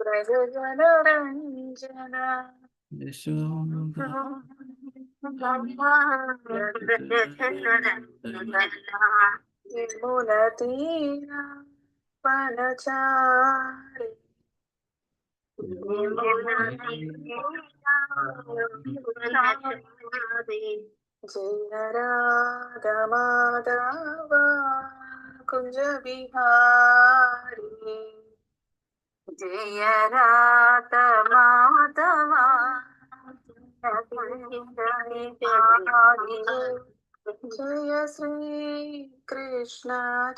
బ్రజజనరంజన నిర్మూల తీర వనచారి జయ రాధ మాధవ కుంజ విహారీ జయ రాధ మాధవ జయ శ్రీ కృష్ణ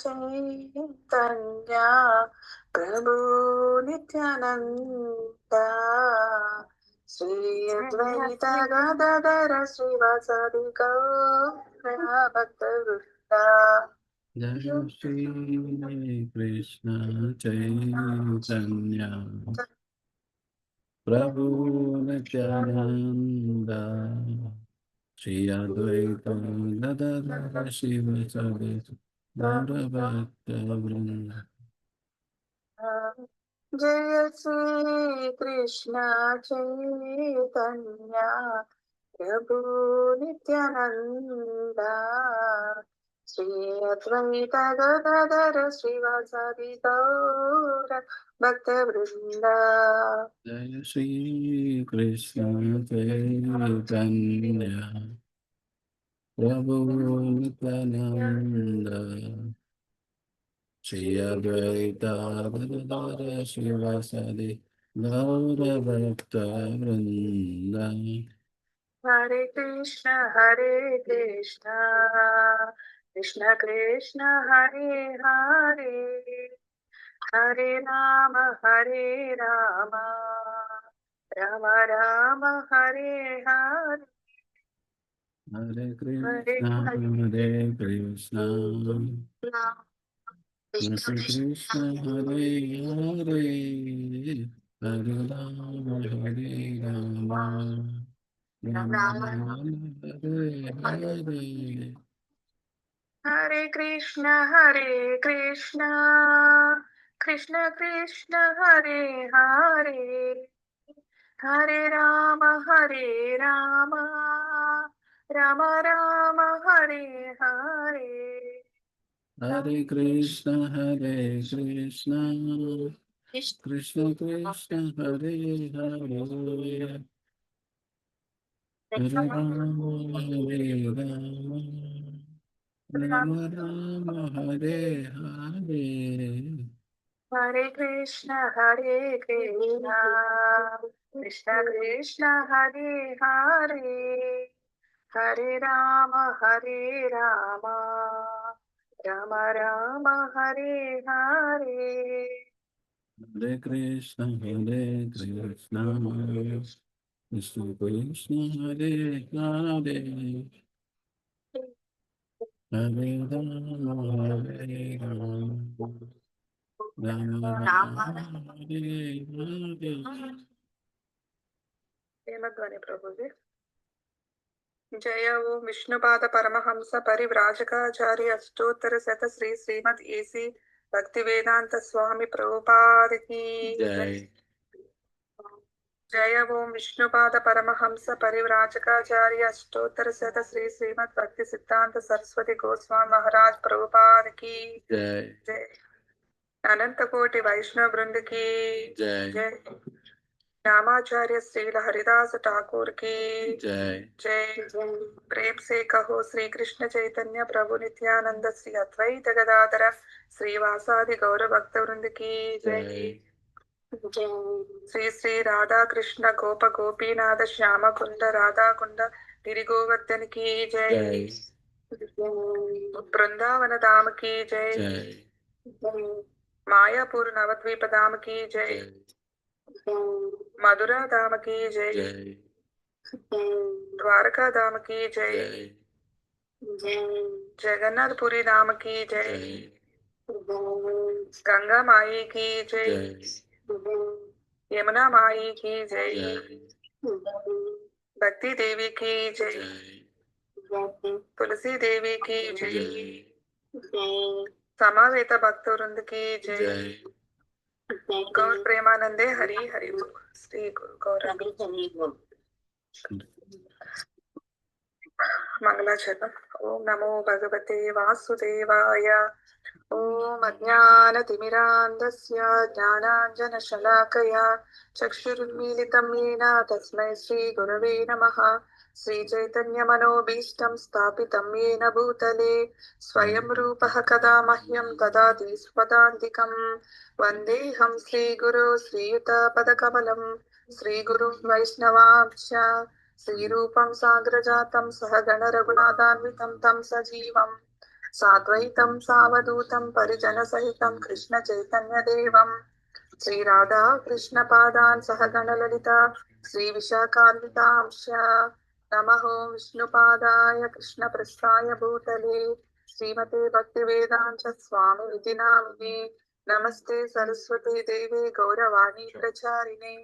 చైతన్య ప్రభు నిత్యానంద శ్రీ అద్వైత గదాధర శ్రీవాసాది గౌర భక్త వృంద జయ శ్రీ కృష్ణ చైతన్య ప్రభు నిత్యానంద శ్రీ అద్వైత గదాధర శ్రీవాసాది గౌర భక్త వృంద. జయ శ్రీ కృష్ణ చైతన్య ప్రభు నిత్యానంద శ్రీ అద్వైత గదాధర శ్రీవాసాది గౌర భక్త వృంద. జయ శ్రీ కృష్ణ చైతన్య ప్రభు నిత్యానంద శ్రీ అద్వైత గదాధర శ్రీవాసాది గౌర భక్త వృంద. హరే కృష్ణ కృష్ణ కృష్ణ హరే హరే హరే రామ రామ రామ హరే హరే. హరే కృష్ణ కృష్ణ కృష్ణ హరే హరే హరే రామ రామ రామ హరే హరే. హరే కృష్ణ కృష్ణ కృష్ణ హరే హరే హరే రామ రామ రామ హరే హరే. హరే కృష్ణ కృష్ణ కృష్ణ హరే హరే హరే రామ రామ రామ హరే హరే. హరే కృష్ణ కృష్ణ కృష్ణ హరే హరే హరే రామ రామ రామ హరే హరే. హరే కృష్ణ కృష్ణ కృష్ణ కృష్ణ హరే హరే హరే రామ రామ రామ హరే హరే. ఏమధ్వని ప్రభుజీ. జయ ఓం విష్ణుపాద పరమహంస పరివ్రాజకాచార్య అష్టోత్తర శత శ్రీ శ్రీమద్ ఏసీ భక్తి వేదాంత స్వామి ప్రభుపాదికి జై. జయ ఓం విష్ణుపాద పరమహంస పరివ్రాజకాచార్య అష్టోత్తర శత శ్రీ శ్రీమద్ భక్తి సిద్ధాంత సరస్వతి గోస్వామి మహారాజ్ ప్రభుపాదికి జై. జై. అనంత కోటి వైష్ణవ బృంద की జై. जय. नामाचार्य श्रील हरिदास ठाकुर की जय. जय. प्रेम से कहो श्री कृष्ण चैतन्य प्रभु नित्यानंद श्री अद्वैत गदाधर श्रीवासादि गौर भक्त वृंद की जय. श्री श्री राधा कृष्ण गोप गोपीनाथ श्याम कुंड राधा कुंड गिरिगोवर्धन की जय. वृंदावन धाम की जय. मायापुर नवद्वीप धाम की जय. मधुरा धाम की जय. द्वारका धाम की जय. जगन्नाथपुरी धाम की जय. गंगा माई की जय. यमुना माई की जय. भक्ति देवी की जय. तुलसी देवी की जय. समावेत भक्त वृंद की जय. गौर प्रेमानंदे हरि हरि बोल। श्री गुरु गौर मंगलाचरण। ओम नमो भगवते वासुदेवाय। ओम अज्ञानतिमिरान्धस्य ज्ञानाञ्जनशलाकया चक्षुरुन्मीलितं येन तस्मै श्रीगुरवे नमः। श्रीचैतन्यमनोभीष्टं स्थापितं येन भूतले स्वयं रूपः कदा मह्यं ददाति स्वदान्तिकं। वन्देऽहं श्रीगुरो श्रीयुतपदकमलं श्रीगुरुं वैष्णवांश्च श्रीरूपं साग्रजातं सहगणरघुनाथान्वितं तं सजीवम् साद्वैतं सावधूतं परिजनसहितं कृष्णचैतन्यदेवं श्रीराधा कृष्णपादान् सहगणललिता श्रीविशाखान्वितांश्च नमः विष्णुपादाय कृष्णप्रस्थाय भूतले श्रीमते भक्तिवेदांत स्वामिनिति नामिने। नमस्ते सरस्वती देवे गौरवाणी प्रचारिणे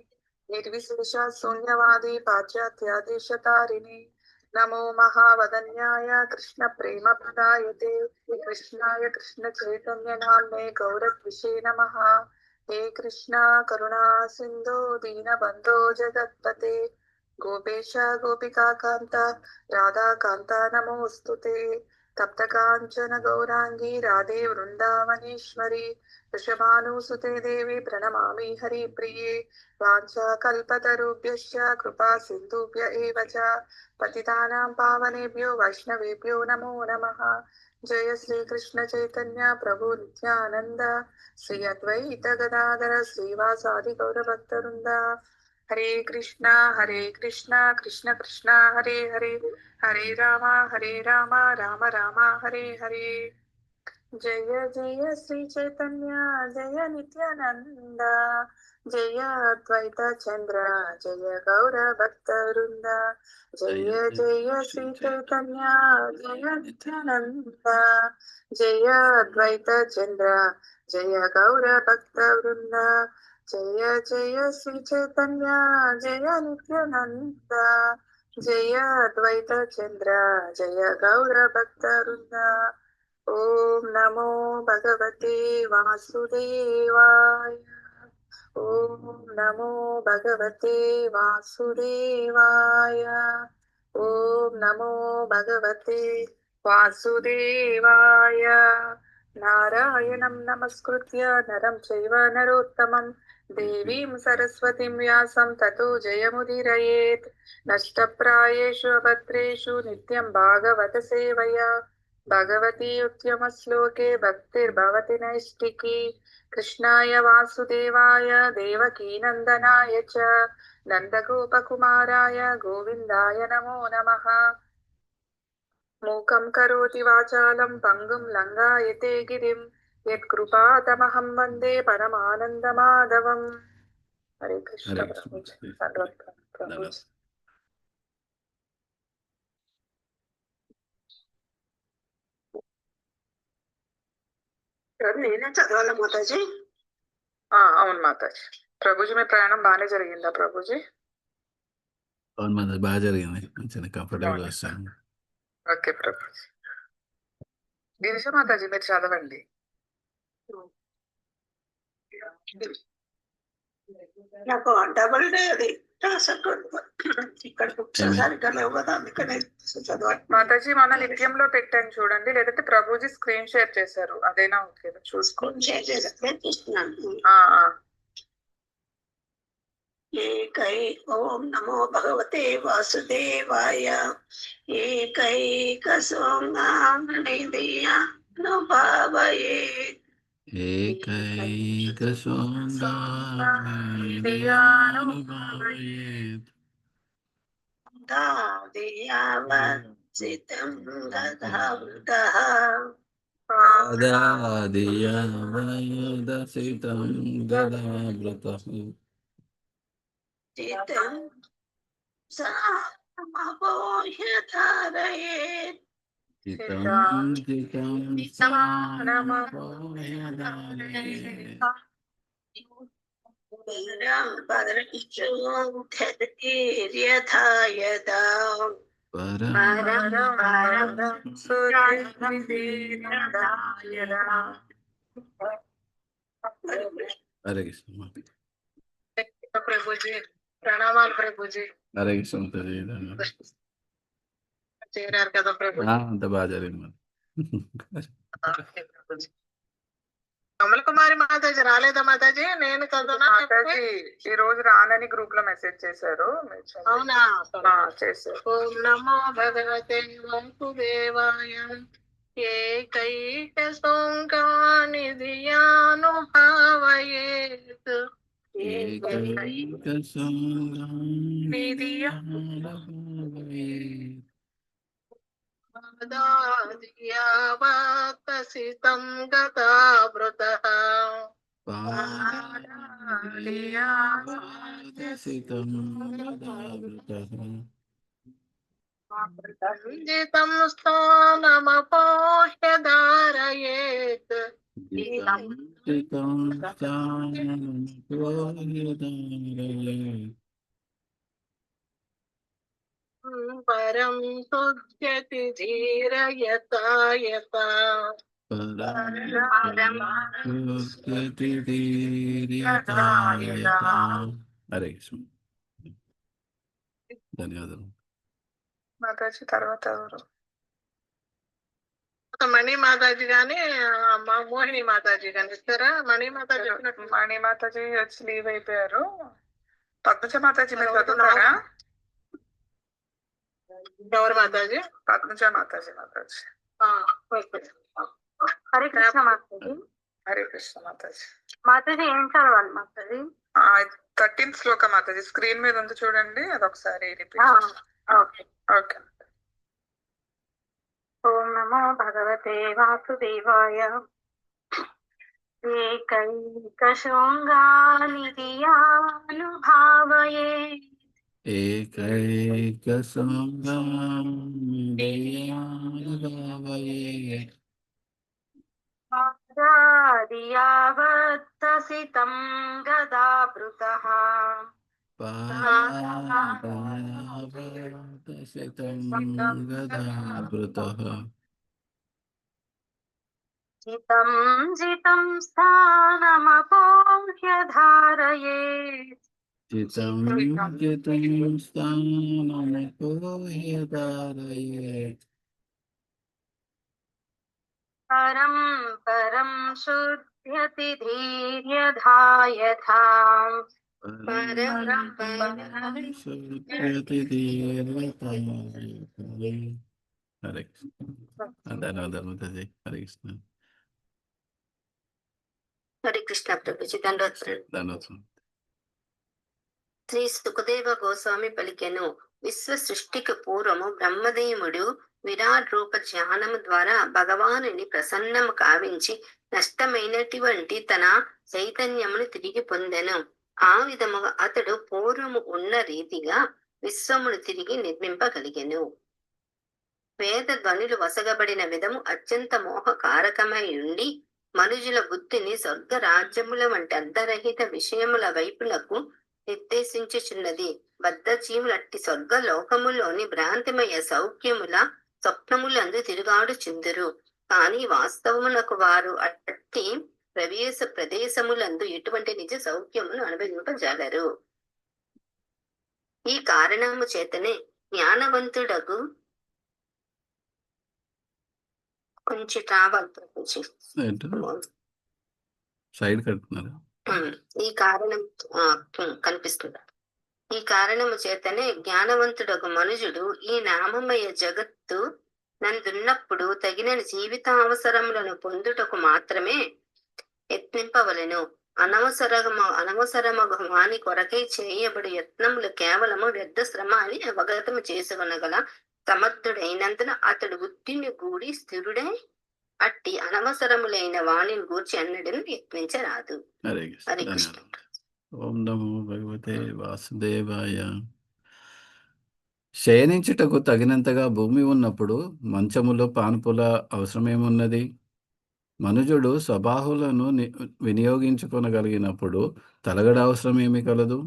निर्विशेष शून्यवादी पाश्चात्यादेशतारिणे। नमो महावदन्याय कृष्ण प्रेम प्रदायते कृष्णाय कृष्ण चैतन्य नाम्ने गौरद्विषे नमः। हे कृष्णा करुणा सिंधु दीनबन्धो जगत्पते गोपेश गोपिका कांत राधा कांता नमोस्तुते। तप्त कांचन गौरांगी राधे वृंदावनेश्वरी वृषभानुसुते देवी प्रणमामि हरिप्रिये। वाञ्छाकल्पतरुभ्यश्च कृपा सिन्धुभ्य एव च पतितानां पावनेभ्यो वैष्णवेभ्यो नमो नमः। जय श्री कृष्ण चैतन्य प्रभु नित्यानंद श्री अद्वैत गदाधर श्रीवासादि गौरभक्तवृंद। हरे कृष्णा कृष्ण कृष्ण हरे हरे हरे राम राम राम हरे हरे। जय जय श्री चैतन्य जय नित्यानंद जय अद्वैत चंद्र जय गौर भक्त वृंद। जय जय श्री चैतन्य जय नित्यानंद जय अद्वैत चंद्र जय गौर भक्त वृंद। जय जय श्री चैतन्य जय नित्यानंद जय अद्वैत चंद्र जय गौर भक्त वृंद। ओम नमो भगवते वासुदेवाय। ओम नमो भगवते वासुदेवाय। ओम नमो भगवते वासुदेवाय। नारायणं नमस्कृत्य नरं चैव नरोत्तमं देवीं सरस्वतीं व्यासं ततो जयमुदीरयेत्। नष्टप्रायेषु अभद्रेषु नित्यं भागवत सेवया भगवती उत्तमश्लोके भक्तिर्भवति नैष्टिकी। कृष्णाय वासुदेवाय देवकीनन्दनाय च नन्दगोपकुमाराय गोविन्दाय नमो नमः। मूकं करोति वाचालं पङ्गुं लङ्घयते गिरिं यत्कृपातमहं वन्दे परमानन्दमाधवम्। हरे कृष्ण हरे प्रभुजी कृष्ण प्रभुजी। నేనే చదవాలా మాతాజీ? అవును మాతాజీ. ప్రభుజీ మీ ప్రయాణం బాగానే జరిగిందా ప్రభుజీ? అవును మాది బాగా జరిగింది, మంచిగా కంఫర్టబుల్ వస్తాను. ఓకే ప్రభుజీ. గిరిజ మాతాజీ మీరు చదవండి. నాకు డబుల్ డే అది ఇక్కడ బుక్స్ సరిగ్గా లేవు కదా, అందుకనే చదవాలి. మాతాజీ మన నిత్యంలో పెట్టాను చూడండి, లేదంటే ప్రభుజీ స్క్రీన్ షేర్ చేశారు, అదేనా ఓకే చూసుకోండి. చూస్తున్నాను. ఏకై ఓం నమో భగవతే వాసుదేవాయ. ఏకైక సోంగామణిదియానుభావయే. ఏకైక సోంగానుభావయేత్. దాదియావచితం దదాంతః. పాదాదియవదసితం గదావృతః. చితం సమబోహ్య ధారయేత్. చితం చితం సమబోహ్య ధారయేత్. పరం ధైర్యథా యదా. పరం హరే కృష్ణ మాతాజీ. ప్రభుజీ ప్రణామాలు ప్రభుజీ. హరే కృష్ణ మాతాజీ. ధన్యవాదాలు. చేరారు కదా ప్రభుజీ. అంత బాగా జరిగింది మరి. కమల్ కుమారి మాతాజీ రాలేదా మాతాజీ? నేను కదా మాతాజీ ఈ రోజు రానని గ్రూప్ లో మెసేజ్ చేశారు. అవునా? చేశారు. ఓం నమో భగవతే వాసుదేవాయ ఏకైక సోంకానిధియానుభావయేత్ ఏకైక పాదాదియావతసితం గతావృతః జితం స్థానమపోహ్య ధారయేత్ పరం సుజ్యతి ధీరయతాయత. హరే కృష్ణ. ధన్యవాదాలు మాతాజీ. తర్వాత ఎవరు? మణి మాతాజీ గాని మోహిని మాతాజీ గాని ఇస్తారా? మణి మాతాజీ మణి మాతాజీ వచ్చి లీవ్ అయిపోయారు. పద్మజ మాతాజీ మీరు చదువుతారా? ఎవరు మాతాజీ? పద్మజ మాతాజీ. మాతాజీ హరే కృష్ణ మాతాజీ. హరే కృష్ణ మాతాజీ. మాతాజీ ఏం చదవాలి మాతాజీ? 13th శ్లోక మాతాజీ. స్క్రీన్ మీద ఉంది చూడండి, అదొకసారి రిపీట్. ఓకే. ఓకే. ఓం నమో భగవతే వాసుదేవాయ ఏకైక శృంగానిధియానుభావయే ఏకైక సంగమయే పాదాదియావత్తసితం గదాభృతః జితం జితం స్థానమపోహ్య ధారయేత్ చితం చితం స్థానమపోహ్యధారయేత్ పరం పరం శుద్ధ్యతి ధీర్యధాయథా హరే కృష్ణ. ధన్యవాదాలు మాతాజీ. హరే కృష్ణ. హరే కృష్ణ ప్రభుజీ. ధన్యవాదాలు. శ్రీ సుఖదేవ గోస్వామి పలికెను. విశ్వ సృష్టికి పూర్వము బ్రహ్మదేవుడు విరాట్ రూప ధ్యానము ద్వారా భగవానుని ప్రసన్నము కావించి నష్టమైనటువంటి తన చైతన్యమును తిరిగి పొందెను. ఆ విధముగా అతడు పూర్వము ఉన్న రీతిగా విశ్వమును తిరిగి నిర్మింపగలిగెను. వేద ధ్వనులు వసగబడిన విధము అత్యంత మోహకారకమై ఉండి మనుజుల బుద్ధిని స్వర్గ రాజ్యముల వంటి అర్ధరహిత విషయముల వైపులకు నిర్దేశించుచున్నది. బద్ధజీవులట్టి స్వర్గ లోకములోని భ్రాంతిమయ సౌఖ్యముల స్వప్నములందు తిరుగాడుచుందురు. కాని వాస్తవమునకు వారు అట్టి ప్రదేశములందు ఎటువంటి నిజ సౌఖ్యమును అనుభవింపజాలరు. ఈ కారణము చేతనే జ్ఞానవంతుడగు కొంచెం సైడ్ కడుతున్నారు. ఈ కారణం కనిపిస్తుంది. ఈ కారణము చేతనే జ్ఞానవంతుడొక మనుజుడు ఈ నామమయ జగత్తు నందున్నప్పుడు తగిన జీవితావసరములను పొందుటకు మాత్రమే యత్నింపవలెను. అనవసరమగు వాని కొరకై చేయబడి యత్నములు కేవలము వ్యర్థ శ్రమ అని అవగతము చేసుకొనగల సమర్థుడైనందున అతడు బుద్ధిని గూడి స్థిరుడై అట్టి అనవసరములైన వాణిని గూర్చి అన్నడను యత్నించరాదు. హరే హరే కృష్ణ. కృష్ణ. ఓం నమో భగవతే వాసుదేవాయ. శయనించుటకు తగినంతగా భూమి ఉన్నప్పుడు మంచములో పాన్పుల అవసరమేమున్నది? మనుజుడు స్వబాహులను వినియోగించుకొనగలిగినప్పుడు తలగడ అవసరం ఏమి కలదు?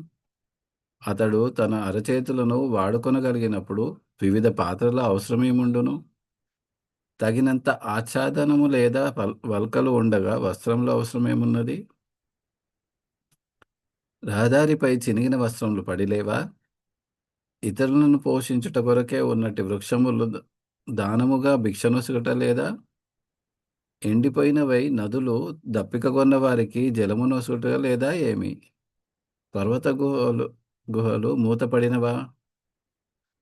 అతడు తన అరచేతులను వాడుకొనగలిగినప్పుడు వివిధ పాత్రల అవసరమేముండును? తగినంత ఆచ్ఛాదనము లేదా వల్కలు ఉండగా వస్త్రముల అవసరమేమున్నది? రహదారిపై చినిగిన వస్త్రములు పడిలేవా? ఇతరులను పోషించుట కొరకే ఉన్నట్టి వృక్షములు దానముగా భిక్షనొసగుట లేదా? ఎండిపోయినవై నదులు దప్పికగొన్న వారికి జలమునొసగుట లేదా ఏమి? పర్వత గుహలు మూతపడినవా?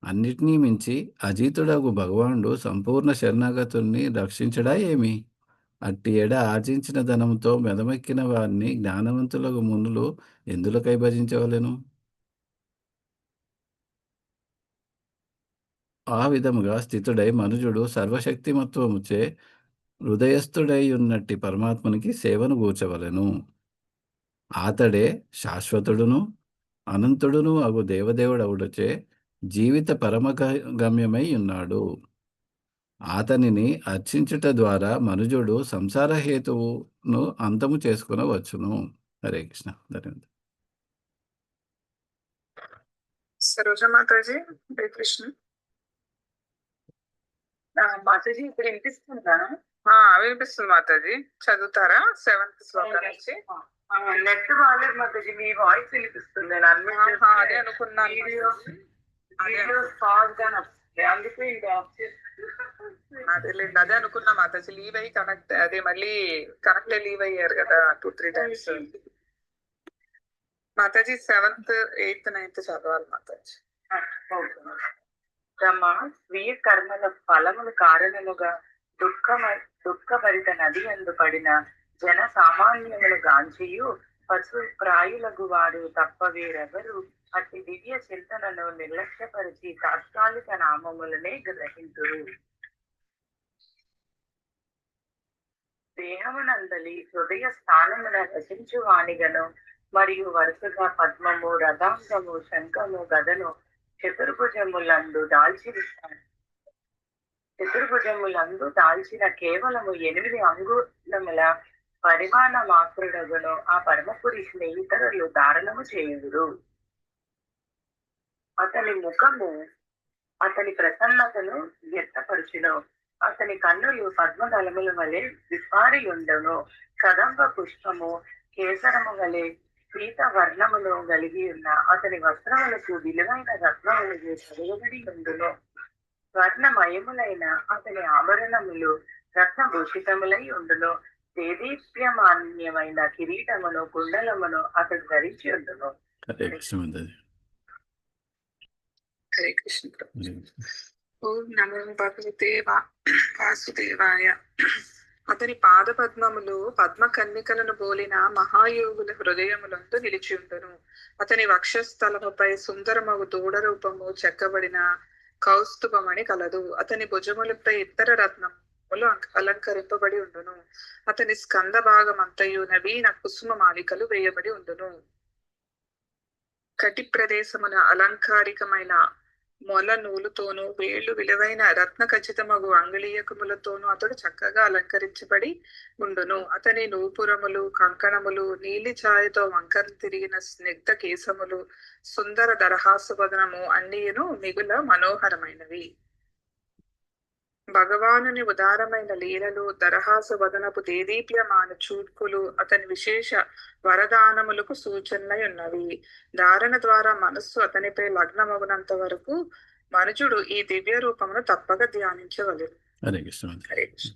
అన్నిటినీ మించి అజితుడగు భగవానుడు సంపూర్ణ శరణాగతుల్ని రక్షించడా ఏమి? అట్టి ఎడ ఆర్జించిన ధనముతో మెదమెక్కిన వారిని జ్ఞానవంతులకు మునులు ఎందులకై భజించవలెను? ఆ విధముగా స్థితుడై మనుజుడు సర్వశక్తిమత్వముచే హృదయస్థుడై ఉన్నట్టి పరమాత్మనికి సేవను కూర్చవలెను. ఆతడే శాశ్వతుడును అనంతుడును అగు దేవదేవుడవుడచే జీవిత పరమగమ్యమై ఉన్నాడు. అతనిని అర్చించుట ద్వారా మనుజుడు సంసార హేతువును అంతము చేసుకునవచ్చును. హరే కృష్ణ. ధన్యవాదాలు. సరోజ మాతాజీ, హరే కృష్ణ. మాతాజీ ఇప్పుడు వినిపిస్తుందా? వినిపిస్తుంది మాతాజీ. చదువుతారా 7th శ్లోకం నుంచి? నెట్ బాగాలేదు మాతాజీ, మీ వాయిస్ వినిపిస్తుంది. నేను అదే అనుకున్నాను. అందుకే అదే అనుకున్నా మాతాజీ. లీవ్ అయ్యి కనెక్ట్ అదే మళ్ళీ కనెక్ట్ లీవ్ అయ్యారు కదా 2-3 times. Mataji 7th, 8th, 9th చదవాలి మాతాజీ. తమ స్వీయ కర్మల ఫలముల కారణముగా దుఃఖభరిత నది ఎందు పడిన జన సామాన్యములు గాంచియు పశు ప్రాయులగు వారు తప్ప వేరెవరు అట్టి దివ్య చింతనను నిర్లక్ష్యపరిచి తాత్కాలిక నామములనే గ్రహింతురు. దేహమునందలి హృదయ స్థానమున రచించు వాణిగను మరియు వరుసగా పద్మము, రథాంగము, శంఖము, గదను చతుర్భుజములందు దాల్చిన కేవలము 8 అంగుళముల పరిమాణ మాత్రుడగును ఆ పరమపురుషుని ఇతరులు ధారణము చేయుదురు. అతని ముఖము అతని ప్రసన్నతను వ్యక్తపరచును. అతని కన్నులు పద్మదళముల వలె విపారి ఉండును. కదంబ పుష్పము కేసరము వలె పీత వర్ణమును కలిగి ఉన్న అతని వస్త్రములకు విలువైన రత్నములు చదువబడి ఉండును. వర్ణమయములైన అతని ఆభరణములు రత్నభూషితములై ఉండును. దేదీప్యమాన్యమైన కిరీటమును కుండలమును అతడు ధరించి ఉండును. హరే కృష్ణ. హరే కృష్ణ. ఓం నమో భగవతే వాసుదేవాయ. అతని పాద పద్మములు పద్మ కన్నికలను పోలిన మహాయోగుల హృదయములందు నిలిచి ఉండును. అతని వక్షస్థలముపై సుందరమగు దూడ రూపము చెక్కబడిన కౌస్తుభమణి కలదు. అతని భుజములపై ఇతర రత్నములు అలంకరింపబడి ఉండును. అతని స్కంద భాగమంతయు నవీన కుసుమ మాలికలు వేయబడి ఉండును. కటి ప్రదేశమున అలంకారికమైన మొల నూలుతోనూ వేళ్లు విలువైన రత్న ఖచ్చితమగు అంగుళీయకములతోనూ అతడు చక్కగా అలంకరించబడి ఉండును. అతని నూపురములు, కంకణములు, నీలి ఛాయతో వంకర తిరిగిన స్నిగ్ధ కేశములు, సుందర దరహాసవదనము అన్నీయును మిగుల మనోహరమైనవి. భగవానుని ఉదారమైన లీలలు, దరహాస వదనపు దేదీప్యమాన చూడ్కులు అతని విశేష వరదానములకు సూచనలై ఉన్నవి. ధారణ ద్వారా మనస్సు అతనిపై లగ్నమగునంత వరకు మనుజుడు ఈ దివ్య రూపమును తప్పక ధ్యానించవలెను. హరే కృష్ణ. హరే కృష్ణ.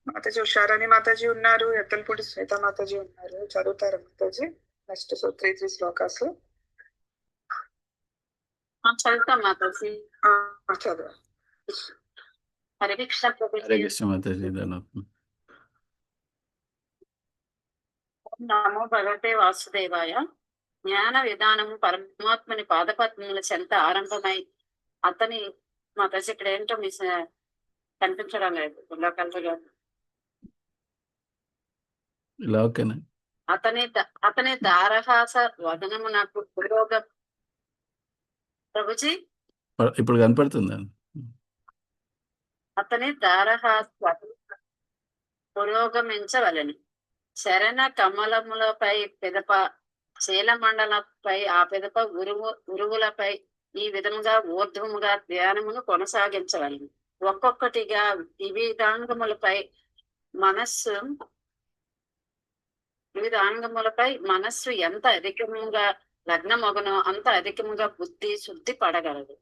మాతాజీ ఉషారాణి మాతాజీ ఉన్నారు, ఎత్తలపూడి శ్వేత మాతాజీ ఉన్నారు. చదువుతారా మాతాజీ? నెక్స్ట్ 3 శ్లోకాస్ చదువుతాం మాతాజీ. చదువు. హరే కృష్ణ. హరే కృష్ణ మాతాజీ. నమో భగవతే వాసుదేవాయ. జ్ఞాన విధానము పరమాత్మని పాదపద్మముల చెంత ఆరంభమై అతని మాతాజీ ఇక్కడ ఏంటో మీ కనిపించడం లేదు. ఇలా ఓకేనా? అతని దారహాస వదనము నాకు పురోగ ప్రభుజీ ఇప్పుడు కనపడుతుందా? అతని దారహాస పురోగమించవలెను. శరణ కమలములపై పిదప శీలమండలపై ఆ పిదప ఉరువులపై ఈ విధముగా ఊర్ధ్వముగా ధ్యానమును కొనసాగించవలెను. ఒక్కొక్కటిగా వివిధాంగములపై మనస్సు వివిధ అంగములపై మనస్సు ఎంత అధికముగా లగ్నమగునో అంత అధికముగా బుద్ధి శుద్ధి పడగలదు.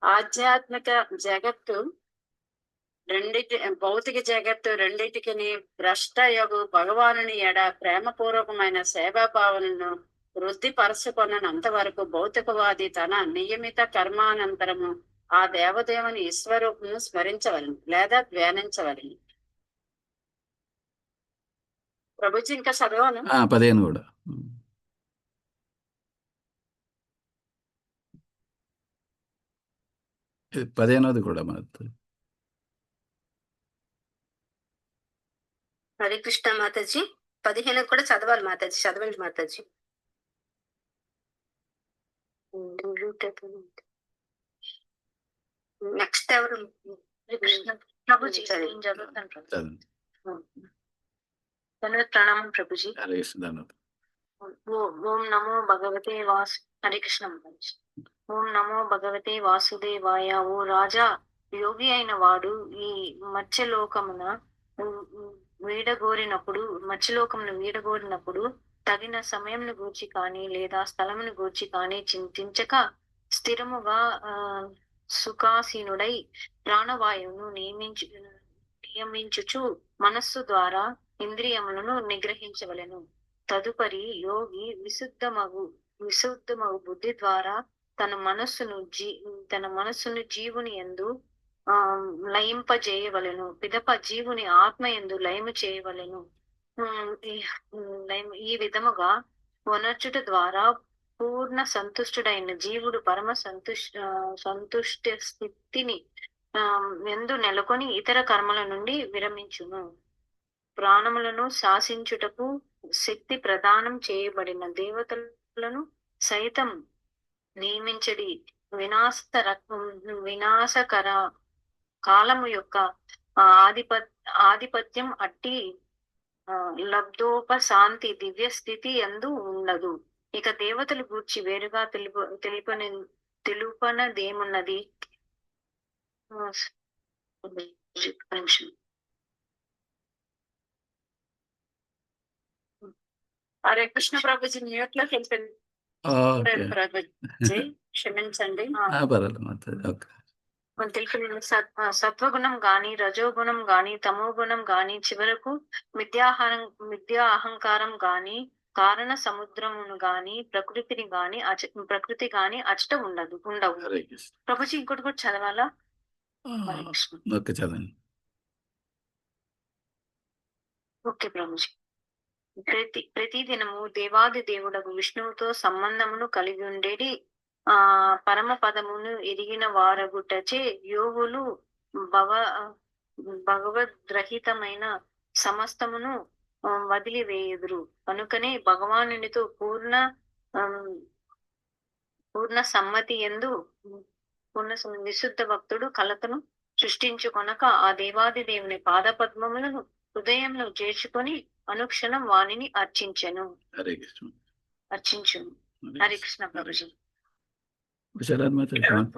ఆధ్యాత్మిక జగత్తు భౌతిక జగత్తు రెండిటికి భ్రష్ట యొగు భగవానుని ఎడ ప్రేమపూర్వకమైన సేవాభావనను వృద్ధి పరచుకొనంత వరకు భౌతికవాది తన నియమిత కర్మానంతరము ఆ దేవదేవుని ఈశ్వరూపము స్మరించవలను లేదా ధ్యానించవలను. ప్రభుజీ ఇంకా చదవను. 15 కూడా. ఇది 15ది కూడా మనకు. హరే కృష్ణ మాతాజీ. 15 కూడా చదవాలి మాతాజీ. చదవండి మాతాజీ. నెక్స్ట్ ఎవరు? ప్రభుజీ సరే. నేను చదువుతాను ప్రభు. చదవండి. ధన్యవాద ప్రణామం ప్రభుజీ. హరే కృష్ణ. ధన్యవాదాలు. ఓం నమో భగవతే హరే కృష్ణ మాతాజీ. ఓం నమో భగవతే వాసుదేవాయ. ఓ రాజా, యోగి అయిన వాడు ఈ మత్స్యలోకమున వీడగోరినప్పుడు తగిన సమయంను గూర్చి కానీ లేదా స్థలమును గూర్చి కానీ చింతించక స్థిరముగా సుఖాసీనుడై ప్రాణవాయువును నియమించుచు మనస్సు ద్వారా ఇంద్రియములను నిగ్రహించవలెను. తదుపరి యోగి విశుద్ధమగు బుద్ధి ద్వారా తన మనస్సును జీవుని యందు లయింపజేయవలెను. పిదప జీవుని ఆత్మ యందు లయము చేయవలెను. ఈ విధముగా వనర్చుట ద్వారా పూర్ణ సంతుష్టుడైన జీవుడు పరమ సంతుష్ట స్థితిని ఎందు నెలకొని ఇతర కర్మల నుండి విరమించును. ప్రాణములను శాసించుటకు శక్తి ప్రదానం చేయబడిన దేవతలను సైతం నియమించడి వినాశకర కాలము యొక్క ఆధిపత్యం అట్టి లబ్ధోపశాంతి దివ్య స్థితి యందు ఉండదు. ఇక దేవతల గూర్చి వేరుగా తెలుపనదేమున్నది? హరే కృష్ణ ప్రభుజీ మ్యూట్ లోకి వెళ్ళిపోయింది. ఓకే. ప్రభుజీ క్షమించండి. పర్వాలేదు మాతాజీ. ఓకే. తెలిపిన సత్వగుణం గాని రజోగుణం గాని తమోగుణం గాని చివరకు మిథ్యా అహంకారం గాని కారణ సముద్రమును గాని ప్రకృతి గాని అచట ఉండవు. హరే కృష్ణ. ప్రభుజీ ఇంకోటి కూడా చదవాలా? ఓకే చదవండి. ఓకే ప్రభుజీ. ప్రతి దినము దేవాది దేవుడకు విష్ణువుతో సంబంధమును కలిగి ఉండేది పరమ పదమును ఎరిగిన వారగుటచే యోగులు భగవద్రహితమైన సమస్తమును వదిలివేయుదురు. కనుకనే భగవానునితో పూర్ణ సమ్మతి యందు విశుద్ధ భక్తుడు కలతను సృష్టించుకొనక ఆ దేవాది దేవుని పాద పద్మములను హృదయంలో చేర్చుకొని అనుక్షణం వాణిని అర్చించును. హరే కృష్ణ. హరే కృష్ణ ప్రభుజీ. హుషారాన్ మాత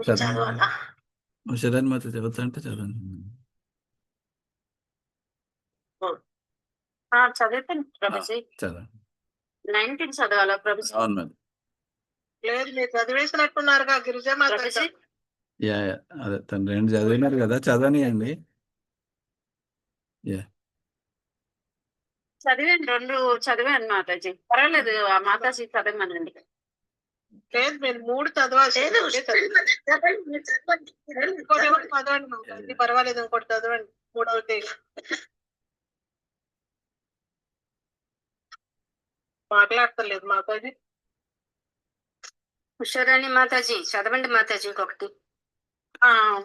చదవాలా? హుషారాన్ మాత చదువుతుంటే చదవండి. చదువుతాను ప్రభుజీ. చదవండి. 19 చదవాలా ప్రభుజీ? అవును మాత. లేదు, మీరు చదివేసినట్టున్నారుగా గిరిజామాత. ప్రభుజీ యా అదే తను 2 చదివినారు కదా, చదవనియండి. చదివాను, 2 చదివాను మాతాజీ. పర్వాలేదు, ఆ మాతాజీ చదవమనండి. లేదు, మీరు 3 చదవాలి. ఇంకోటి కూడా చదవండి మాతాజీ, పర్వాలేదు. ఇంకోటి చదవండి, 3వది. మాట్లాడతలేదు మాతాజీ. హుషారాణి మాతాజీ చదవండి మాతాజీ ఇంకొకటి.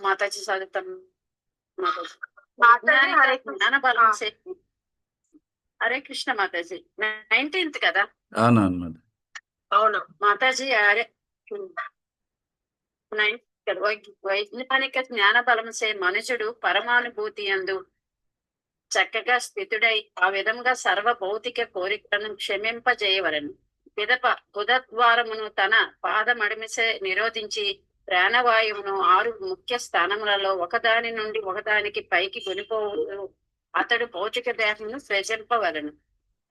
మాతాజీ చదువుతాను మాతాజీ. మాతాజీ హరే కృష్ణ. జ్ఞానబలం శక్తి. హరే కృష్ణ మాతాజీ. 19th కదా? అవునవును మాత. అవును మాతాజీ. అరే వైజ్ఞానిక జ్ఞాన బలంసే మనుషుడు పరమానుభూతి యందు చక్కగా స్థితుడై ఆ విధంగా సర్వ భౌతిక కోరికలను క్షమింపజేయవలను. పిదప బుధద్వారమును తన పాదమడిమిసే నిరోధించి ప్రాణవాయువును 6 ముఖ్య స్థానములలో ఒకదాని నుండి ఒకదానికి పైకి కొనిపోవును. అతడు భౌతిక దేహమును సృజింపవలను.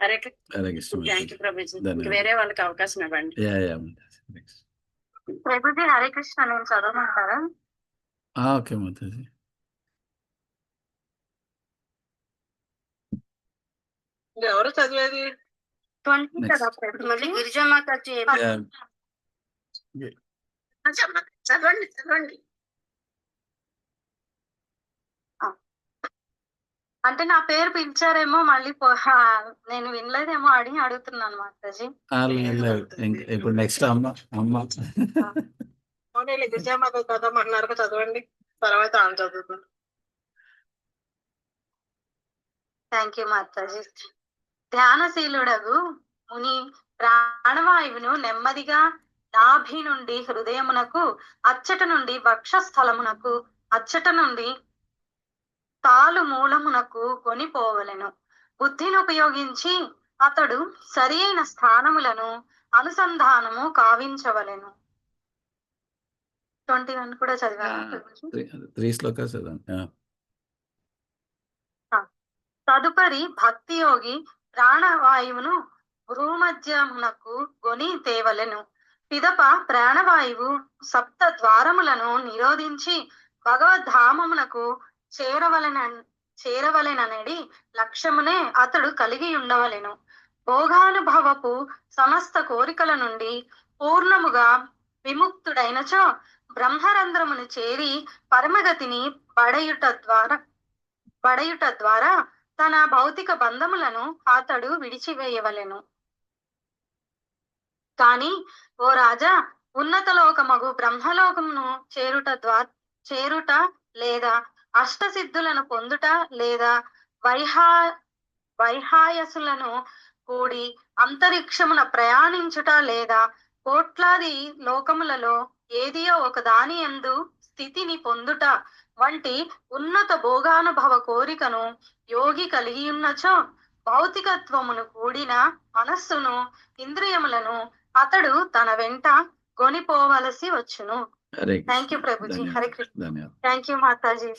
హరే హరే కృష్ణ థ్యాంక్ యూ మాతాజీ. ప్రభుజీ. ధన్యవాదాలు. వేరే వాళ్ళకి అవకాశం ఇవ్వండి. యా యా మాతాజీ. నెక్స్ట్. ప్రభుజీ హరే కృష్ణ నేను చదవమంటారా? ఓకే మాతాజీ. ఎవరు చదివేది? 20 Next. కదా మళ్ళీ ప్రభుజీ? గిరిజామాతాజీ యా. చదవండి చదవండి. అంటే నా పేరు పిలిచారేమో మళ్ళీ నేను వినలేదేమో అడిగి అడుగుతున్నాను మాతాజీ. లేదు. ఇప్పుడు నెక్స్ట్ అమ్మ అవునండి, గిరిజామాత చదవమంటున్నారు, చదవండి. తర్వాత ఆమె చదువుతుంది. Thank you Mataji. ధ్యానశీలుడగు ముని ప్రాణవాయువును నెమ్మదిగా నాభి నుండి హృదయమునకు, అచ్చట నుండి వక్షస్థలమునకు, అచ్చట నుండి తాలు మూలమునకు కొనిపోవలెను. బుద్ధిని ఉపయోగించి అతడు సరి అయిన స్థానములను అనుసంధానము కావించవలెను. 21 కూడా చదివాను. 3 శ్లోకాలు చదవండి. తదుపరి భక్తి యోగి ప్రాణవాయువును భూమధ్యమునకు కొని తేవలెను. పిదప ప్రాణవాయువు సప్త ద్వారములను నిరోధించి భగవద్ధామమునకు చేరవలెననడి లక్ష్యమునే అతడు కలిగి ఉండవలెను. భోగానుభవపు సమస్త కోరికల నుండి పూర్ణముగా విముక్తుడైనచో బ్రహ్మరంధ్రమును చేరి పరమగతిని పడయుట ద్వారా తన భౌతిక బంధములను అతడు విడిచివేయవలెను. కాని ఓ రాజా, ఉన్నత లోకమగు బ్రహ్మలోకమును చేరుట లేదా అష్టసిద్ధులను పొందుట లేదా వైహాయసులను కూడి అంతరిక్షమున ప్రయాణించుట లేదా కోట్లాది లోకములలో ఏదియో ఒక దాని యందు స్థితిని పొందుట వంటి ఉన్నత భోగానుభవ కోరికను యోగి కలిగి ఉన్నచో భౌతికత్వమును కూడిన మనస్సును ఇంద్రియములను అతడు తన వెంట కొనిపోవలసి వచ్చును. Thank you Prabhuji. Hare Krishna. Thank you Mataji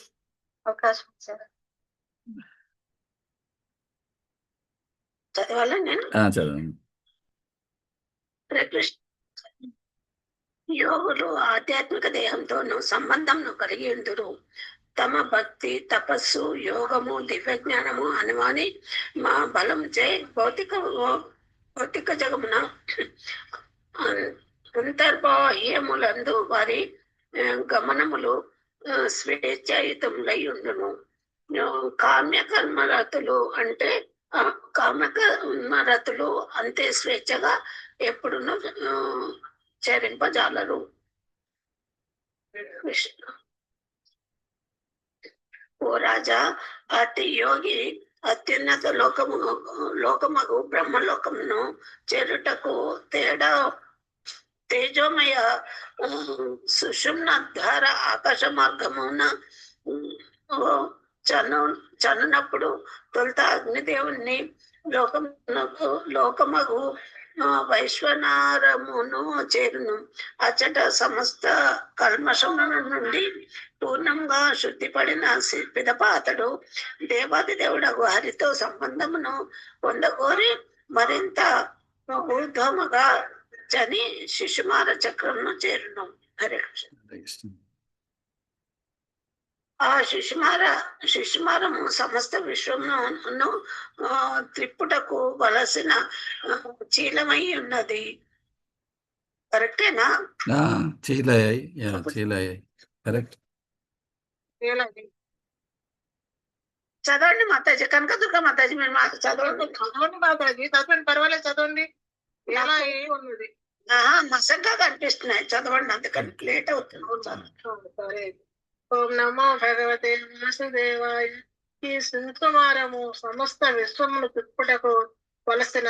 అవకాశం ఇచ్చారు. చదవాలా నేను? చదవండి. హరే కృష్ణ. యోగులు ఆధ్యాత్మిక దేహంతోనూ సంబంధంను కలిగి ఉందురు. తమ భక్తి, తపస్సు, యోగము, దివ్య జ్ఞానము అనువాని మా బలం చే భౌతిక జగమున అంతర్బాహ్యములందు వారి గమనములు స్వేచ్ఛాయుతములై ఉండును. కామ్యకర్మరతులు అంటే కామ్యకర్మరతులు అంతే స్వేచ్ఛగా ఎప్పుడును చరింపజాలరు. ఓ రాజా, అతి యోగి అత్యున్నత లోకమగు బ్రహ్మలోకమును చేరుటకు తేజోమయ సుషుమ్న ద్వార ఆకాశ మార్గమున చనునప్పుడు తొలుత అగ్నిదేవుని లోకమగు వైశ్వనారమును చేరును. అచ్చట సమస్త కల్మషముల నుండి పూర్ణంగా శుద్ధిపడిన పిదప అతడు దేవాది దేవుడగు హరితో సంబంధమును పొందగోరి మరింత ఊర్ధ్వముగా చని శిశుమార చక్రమును చేరును. హరే కృష్ణ. ఆ శిశుమారము సమస్త విశ్వమును త్రిప్పుటకు వలసిన చీలమై ఉన్నది. కరెక్టేనా? కరెక్ట్. చదవండి మాతాజీ. కనకదుర్గ మాతాజీ మీరు చదవండి. చదవండి మాతాజీ, చదవండి, పర్వాలేదు, చదవండి. ఎలా ఉన్నది? మసగ్గా కనిపిస్తున్నాయి, చదవండి. అందుకని లేట్ అవుతుంది. సరే. ఓం నమో భగవతే వాసుదేవాయ. ఈ సింధుమారము సమస్త విశ్వమును తిప్పుటకు వలసిన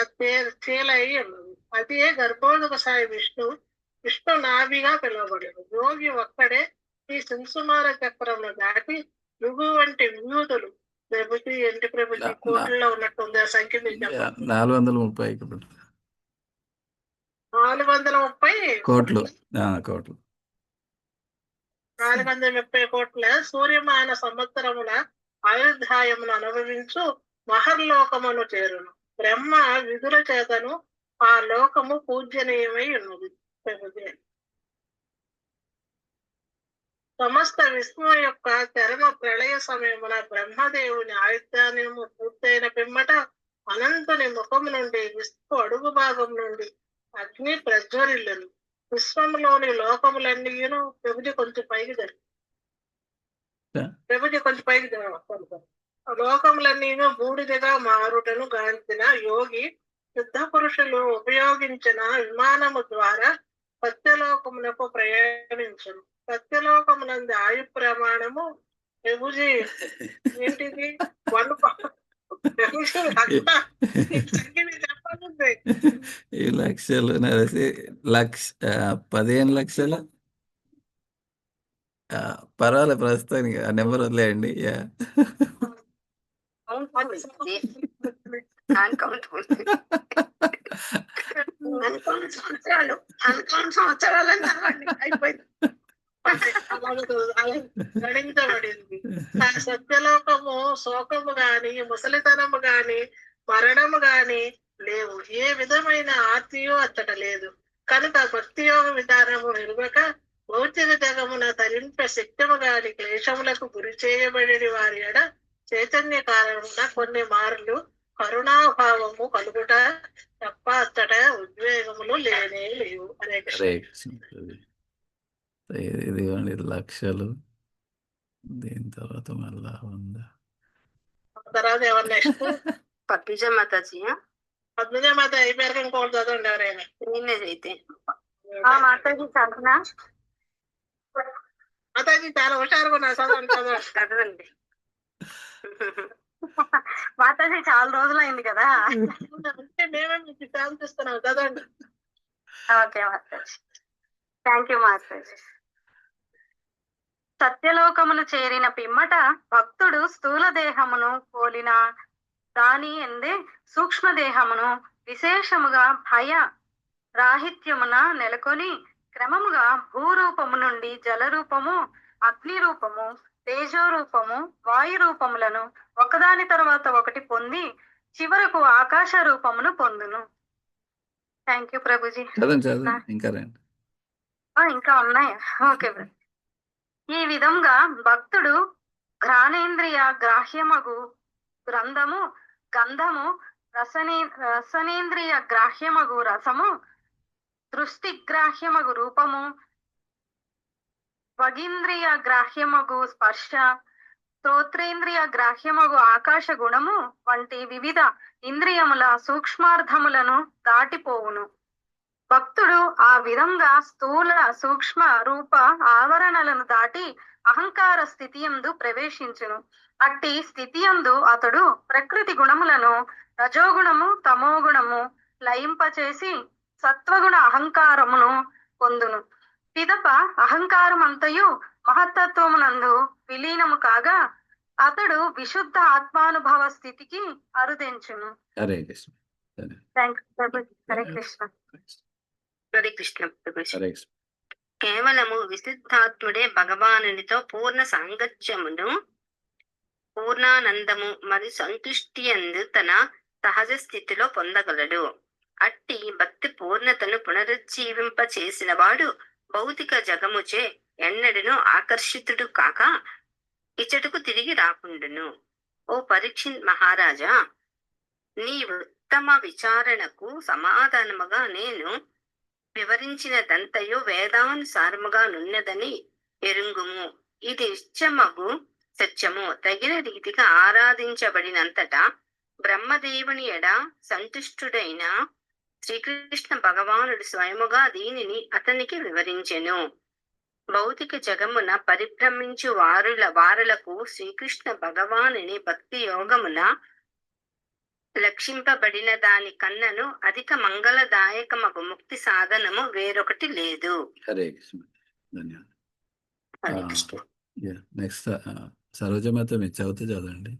చీలై ఉన్నది. అదే గర్భోదక సాయి విష్ణు నాభిగా పిలువబడదు. యోగి ఒక్కడే ఈ సింసుమార చక్రమును దాటి యుగు వంటి విభూతులు ప్రభుత్వ ఎంటి ప్రభుత్వ కోట్లలో ఉన్నట్టుంది. ఆ సంఖ్య 430 కోట్లు. 430 కోట్ల సూర్యమాన సంవత్సరముల ఆయుర్దాయమును అనుభవించు మహర్లోకమును చేరును. బ్రహ్మ విధుల చేతను ఆ లోకము పూజనీయమై ఉన్నది. సమస్త విశ్వం యొక్క చరమ ప్రళయ సమయమున బ్రహ్మదేవుని ఆయుధ్యానము పూర్తయిన పిమ్మట అనంతుని ముఖము నుండి విశ్వ అడుగు భాగం నుండి అగ్ని ప్రజ్వరిల్లును. విశ్వంలోని లోకములన్నీను ప్రభుజి కొంచెం పైకి లోకములన్నీను బూడిదగా మారుటను గాంచిన యోగి యుద్ధ పురుషులు ఉపయోగించిన విమానము ద్వారా సత్యలోకమునకు ప్రయాణించను. సత్యలోకమునందు ఆయు ప్రమాణము ప్రభుజీ ఏంటిది చెప్పాలి. ఈ లక్షలు నరేసి 15 లక్షల పర్వాలేదు ప్రస్తుతానికి ఆ నెంబర్ వదిలేయండి. గణించబడింది. ఆ సత్యలోకము శోకము గాని, ముసలితనము గాని, మరణము గాని లేవు. ఏ విధమైన ఆర్తియో అచ్చట లేదు. కనుక భక్తి యోగ విధానము నిలువక భౌతిక జగమున తరింప శక్తము గాని క్లేశములకు గురి చేయబడి వారి ఎడ చైతన్య కారణమున కొన్ని మార్లు కరుణాభావము కలుగుట తప్ప అచ్చట ఉద్వేగములు లేనే లేవు. హరే కృష్ణ. ఇదిగోండి లక్షలు. దీని తర్వాత మళ్ళా ఉందా తర్వాత ఎవరు నెక్స్ట్? పద్మజ మాతాజీ పద్మజ మాత అయిపోయారు. ఇంకోటి చదవండి ఎవరైనా. అయితే మాతాజీ చదువునా? మాతాజీ చాలా హుషారుగా ఉన్నారు. చదవండి చదవండి. మాతాజీ చాలా రోజులైంది కదా. మేమే మీకు శాంతిస్తున్నాం. చదవండి. ఓకే మాతాజీ, థ్యాంక్ యూ మాతాజీ. సత్యలోకమును చేరిన పిమ్మట భక్తుడు స్థూల దేహమును పోలిన దాని ఎందే సూక్ష్మ దేహమును విశేషముగా భయ రాహిత్యమున నెలకొని క్రమముగా భూరూపము నుండి జలరూపము, అగ్ని రూపము, తేజోరూపము, వాయు రూపములను ఒకదాని తర్వాత ఒకటి పొంది చివరకు ఆకాశ రూపమును పొందును. Thank you Prabhuji. ఇంకా ఉన్నాయి. ఓకే. ఈ విధంగా భక్తుడు ఘ్రాణేంద్రియ గ్రాహ్యమగు గ్రంథము, గంధము, రసనేంద్రియ గ్రాహ్యమగు రసము, దృష్టి గ్రాహ్యమగు రూపము, వగీంద్రియ గ్రాహ్యమగు స్పర్శ, శ్రోత్రేంద్రియ గ్రాహ్యమగు ఆకాశ గుణము వంటి వివిధ ఇంద్రియముల సూక్ష్మార్థములను దాటిపోవును. భక్తుడు ఆ విధంగా స్థూల సూక్ష్మ రూప ఆవరణలను దాటి అహంకార స్థితియందు ప్రవేశించును. అట్టి స్థితియందు అతడు ప్రకృతి గుణములను రజోగుణము, తమోగుణము లయింపచేసి సత్వగుణ అహంకారమును పొందును. పిదప అహంకారమంతయు మహత్తత్వమునందు విలీనము కాగా అతడు విశుద్ధ ఆత్మానుభవ స్థితికి అరుదెంచును. హరే కృష్ణ. హరే కృష్ణ. హరే కృష్ణ. కేవలము విశుద్ధాత్ముడే భగవానునితో పూర్ణ సాంగత్యమును, పూర్ణానందము మరియు సంతుష్టి అందు తన సహజ స్థితిలో పొందగలడు. అట్టి భక్తి పూర్ణతను పునరుజ్జీవింప చేసిన వాడు భౌతిక జగముచే ఎన్నడను ఆకర్షితుడు కాక ఇచ్చటకు తిరిగి రాకుండును. ఓ పరీక్షిత్ మహారాజా, నీ ఉత్తమ విచారణకు సమాధానముగా నేను వివరించినదంతయు వేదానుసారముగా నున్నదని ఎరుంగుము. ఇది నిత్యమగు సత్యము. తగిన రీతిగా ఆరాధించబడినంతటా బ్రహ్మదేవుని ఎడ సంతుష్టుడైన శ్రీకృష్ణ భగవానుడు స్వయముగా దీనిని అతనికి వివరించెను. భౌతిక జగమున పరిభ్రమించు వారులకు శ్రీకృష్ణ భగవానుని భక్తి యోగమున లక్షింపబడిన దాని కన్నను అధిక మంగళదాయకమగు ముక్తి సాధనము వేరొకటి లేదు. హరే కృష్ణ. ధన్యవాదాలు. నెక్స్ట్ సరోజమాత మీరు చదవండి.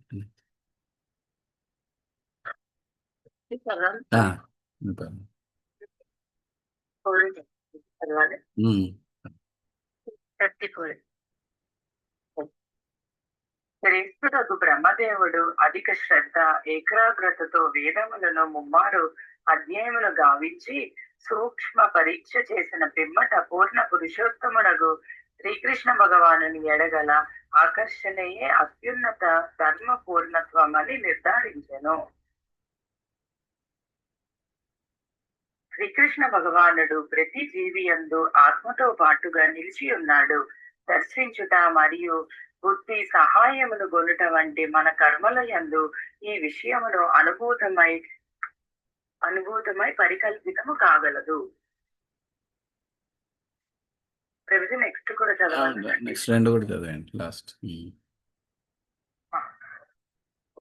శ్రేష్ఠుడకు బ్రహ్మదేవుడు అధిక శ్రద్ధ ఏకాగ్రతతో వేదములను ముమ్మారు అధ్యాయములు గావించి సూక్ష్మ పరీక్ష చేసిన పిమ్మట పూర్ణ పురుషోత్తముడగు శ్రీకృష్ణ భగవానుని ఎడగల ఆకర్షణయే అత్యున్నత ధర్మ పూర్ణత్వం అని నిర్ధారించెను. శ్రీకృష్ణ భగవానుడు ప్రతి జీవి యందు ఆత్మతో పాటుగా నిలిచి ఉన్నాడు. దర్శించుట మరియు బుద్ధి సహాయమును గొనుట వంటి మన కర్మల యందు ఈ విషయమును అనుభూతమై పరికల్పితము కాగలదు. నెక్స్ట్ కూడా చదవండి. నెక్స్ట్ రెండు కూడా చదవండి లాస్ట్.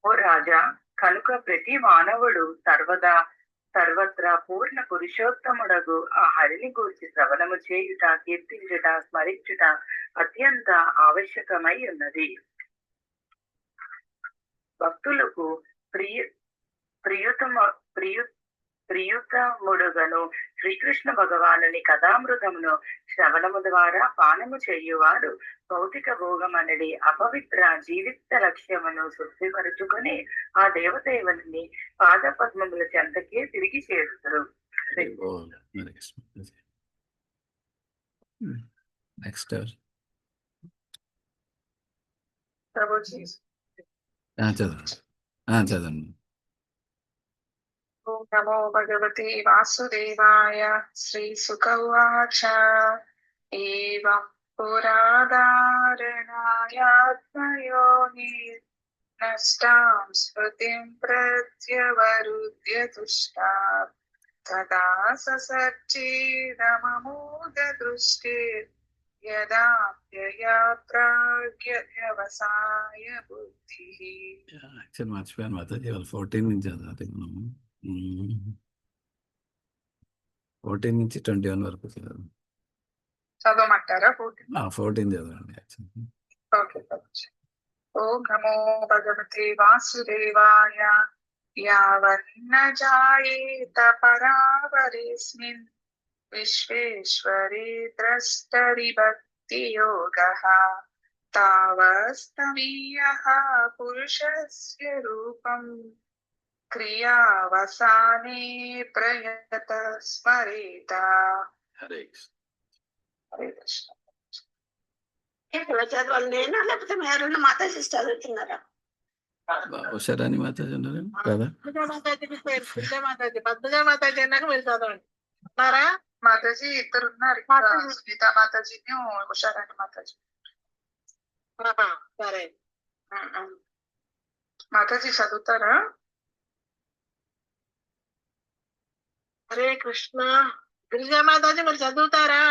ఓ రాజా, కనుక ప్రతి మానవుడు సర్వత్రా పూర్ణ పురుషోత్తముడగు ఆ హరిని గూర్చి శ్రవణము చేయుట, కీర్తించుట, స్మరించుట అత్యంత ఆవశ్యకమై ఉన్నది. భక్తులకు ప్రియుతముడుగను శ్రీకృష్ణ భగవానుని కథామృతమును శ్రవణము ద్వారా పానము చేయువారు భౌతిక భోగమనడి అపవిత్ర జీవిత లక్ష్యమును శుద్ధిపరుచుకొని ఆ దేవదేవుని పాద పద్మముల చెంతకే తిరిగి చేరుతారు. నెక్స్ట్ చదవండి. ఓం నమో భగవతే వాసుదేవాయ. శ్రీ సుఖ ఉవాచ. ఏవం పురాదారణాయాత్మయోని నష్టాం స్మృతిం ప్రత్యవరుధ్య తుష్టా తదా ససర్చేదమమోద దృష్టి యదా వ్యవసాయ బుద్ధి. యాక్చువల్ మర్చిపోయాను మాతాజీ, వాళ్ళు 14 నుంచి చదవాలి మనము. 14 నుంచి 21 వరకు చదవమంటారా? 14 చదవండి. ఓం నమో భగవతే వాసుదేవాయ. యావన్న జాయేత పరావరేస్మిన్ విశ్వేశ్వరే ద్రష్టరి భక్తి యోగః తావస్తమీయః పురుషస్య రూపం క్రియావసానే ప్రయత స్మరేత. హరే కృష్ణ. ఇప్పుడు చదవాలి నేనా లేకపోతే ఎవరైనా మాతాజీ చదువుతున్నారా? ఉషారాణి మాతాజీ ఉన్నారు కదా? పద్మజా మాతాజీ అన్నాక మీరు చదవండి. మాతాజీ ఇద్దరు ఉన్నారు, సునీతా మాతాజీని ఉషారాణి మాతాజీ. సరే మాతాజీ చదువుతారా? హరే కృష్ణ. గిరిజా మాతాజీ మీరు చదువుతారా?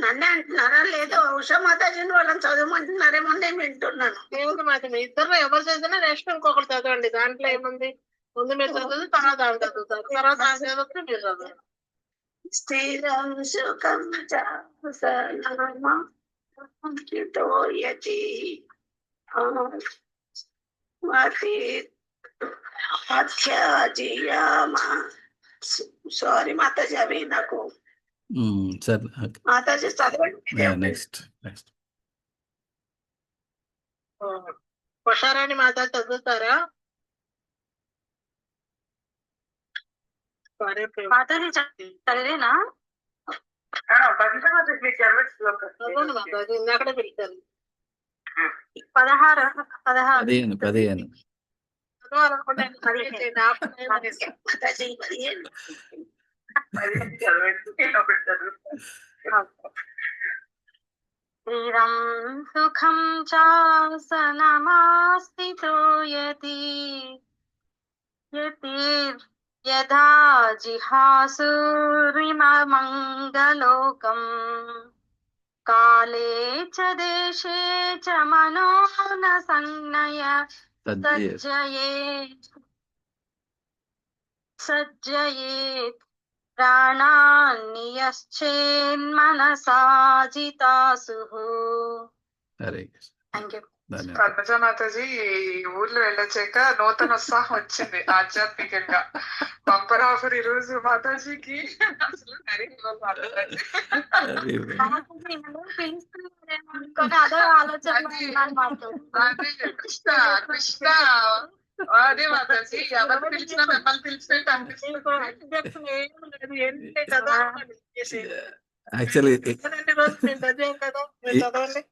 నన్నే అంటున్నారా? లేదు ఉషా మాతాజీని వాళ్ళని చదవమంటున్నారేమో నేను వింటున్నాను. దేవుడు మాత మీ ఇద్దరు ఎవరు చదివినా నెక్స్ట్ ఇంకొకరు చదవండి. దాంట్లో ఏముంది? ముందు మీరు చదువుతుంది, తర్వాత ఆమె చదువుతారు, తర్వాత ఆమె చదువుతుంది, మీరు చదవండి. స్థిరం సుఖం సారీ మాతాజీ, అవి నాకు మాతాజీ చదవండి. నెక్స్ట్ ఉషారాణి మాతాజీ చదువుతారా? మాతాజీ చదివేనా? ఇందాకడే పిలుస్తారు. 16 15 శ్రీరం సుఖం చాసనమాస్థితో యతి యథా జిహాసురిమంగళోకం కాలే చ దేశే చ మనో న సంజ్ఞయ సజ్జయేత్ ప్రాణాన్నియశ్చేన్మనసా జితాసుః. Hare thank you. పద్మజ మాతాజీ ఊర్లో వెళ్ళొచ్చాక నూతన ఉత్సాహం వచ్చింది ఆధ్యాత్మికంగా. బంపర్ ఆఫర్ ఈ రోజు మాతాజీకి. అసలు అనుకొని అదే ఆలోచన అదే కృష్ణ కృష్ణ అదే మాతాజీ ఎవరు పిలిచినా మిమ్మల్ని పిలిచినట్టు అనిపిస్తుంది. ఏంటి కదా యాక్చువల్లీ కదా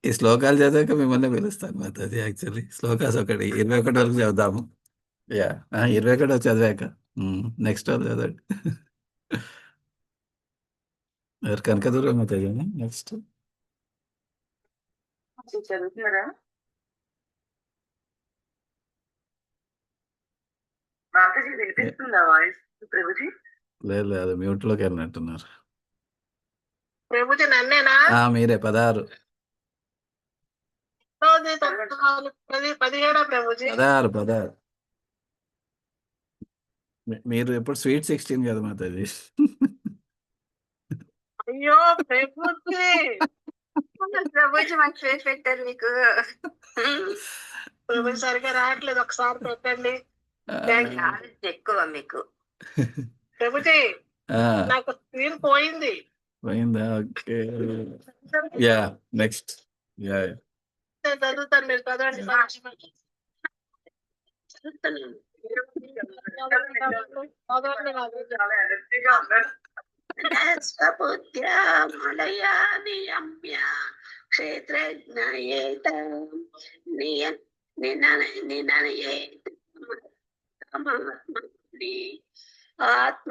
ఈ శ్లోకాలు చదివాక మిమ్మల్ని పిలుస్తాను మాతాజీ. యాక్చువల్లీ శ్లోకాస్ ఒకటి 21 వరకు చదువుదాము. యా 21 చదివాక నెక్స్ట్ వాళ్ళు చదవండి. ఎవరు కనకదుర్గ మాతాజీ నెక్స్ట్. చదువుతున్నారా మాతాజీ? వినిపిస్తుందా వాయిస్ ప్రభుజీ? లేదు లేదు, మ్యూట్లోకి వెళ్ళినట్టున్నారు. ప్రభుజీ నన్నేనా? మీరే 16 17 ప్రభుజీ. 16 మీరు ఎప్పుడు స్వీట్ 16 కదా మాతాజీ. అయ్యో ప్రభుజీ, ప్రభుజీ మంచి పేరు పెట్టారు మీకు. ప్రభుజీ సరిగా రావట్లేదు, ఒకసారి పెట్టండి. నాలెడ్జ్ ఎక్కువ మీకు. ప్రభుజీ నాకు స్క్రీన్ పోయింది. పోయిందా? ఓకే. Yeah next. యా చదువుతాను, మీరు చదవండి. మలయానియమ్య క్షేత్రజ్ఞయేత ఆత్మ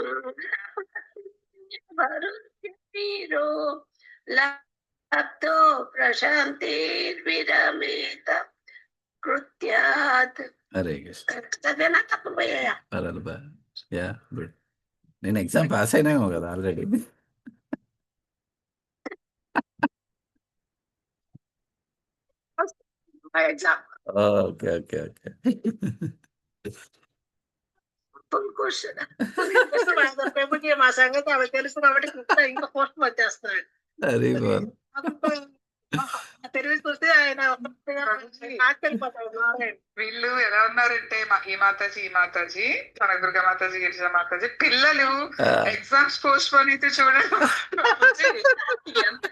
లబ్ధో ప్రశాంతిర్విరమేత కృత్యాత్. హరే కృష్ణ. చదివేనా తప్పపోయా? పర్వాలేదు. Yeah good. నేను ఎగ్జామ్ పాస్ అయినామో కదా already. Exam okay okay okay. Prabhuji మా సంగతి ఆమె తెలుసు కాబట్టి ఇంకా పోస్ట్ వచ్చేస్తున్నాడు. హరి బోల్. తెలివి చూస్తే ఆయన వీళ్ళు ఎలా ఉన్నారంటే ఈ మాతాజీ కనకదుర్గ మాతాజీ, గిరిజా మాతాజీ పిల్లలు ఎగ్జామ్స్ పోస్ట్ పోన్ అయితే చూడండి ఎంత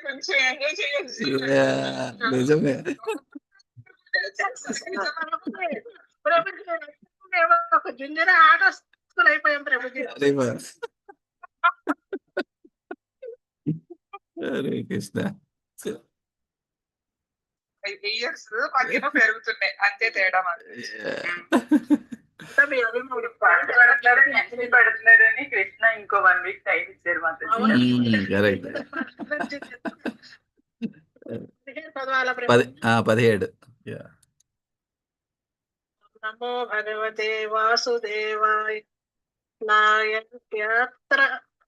కొంచెం ఎంజాయ్ చేయండి. నిజమే. ఒక జుంజర ఆట స్కూల్ అయిపోయాం ప్రభుజీ. హరి బోల్. హరే కృష్ణ. ఇయర్స్ మధ్యలో పెరుగుతున్నాయి, అంతే తేడా. పెడుతున్నారని కృష్ణ ఇంకో 1 వీక్ టైం ఇచ్చారు మాత్రం. కరెక్ట్. 17. నమో భగవతే వాసుదేవాయ.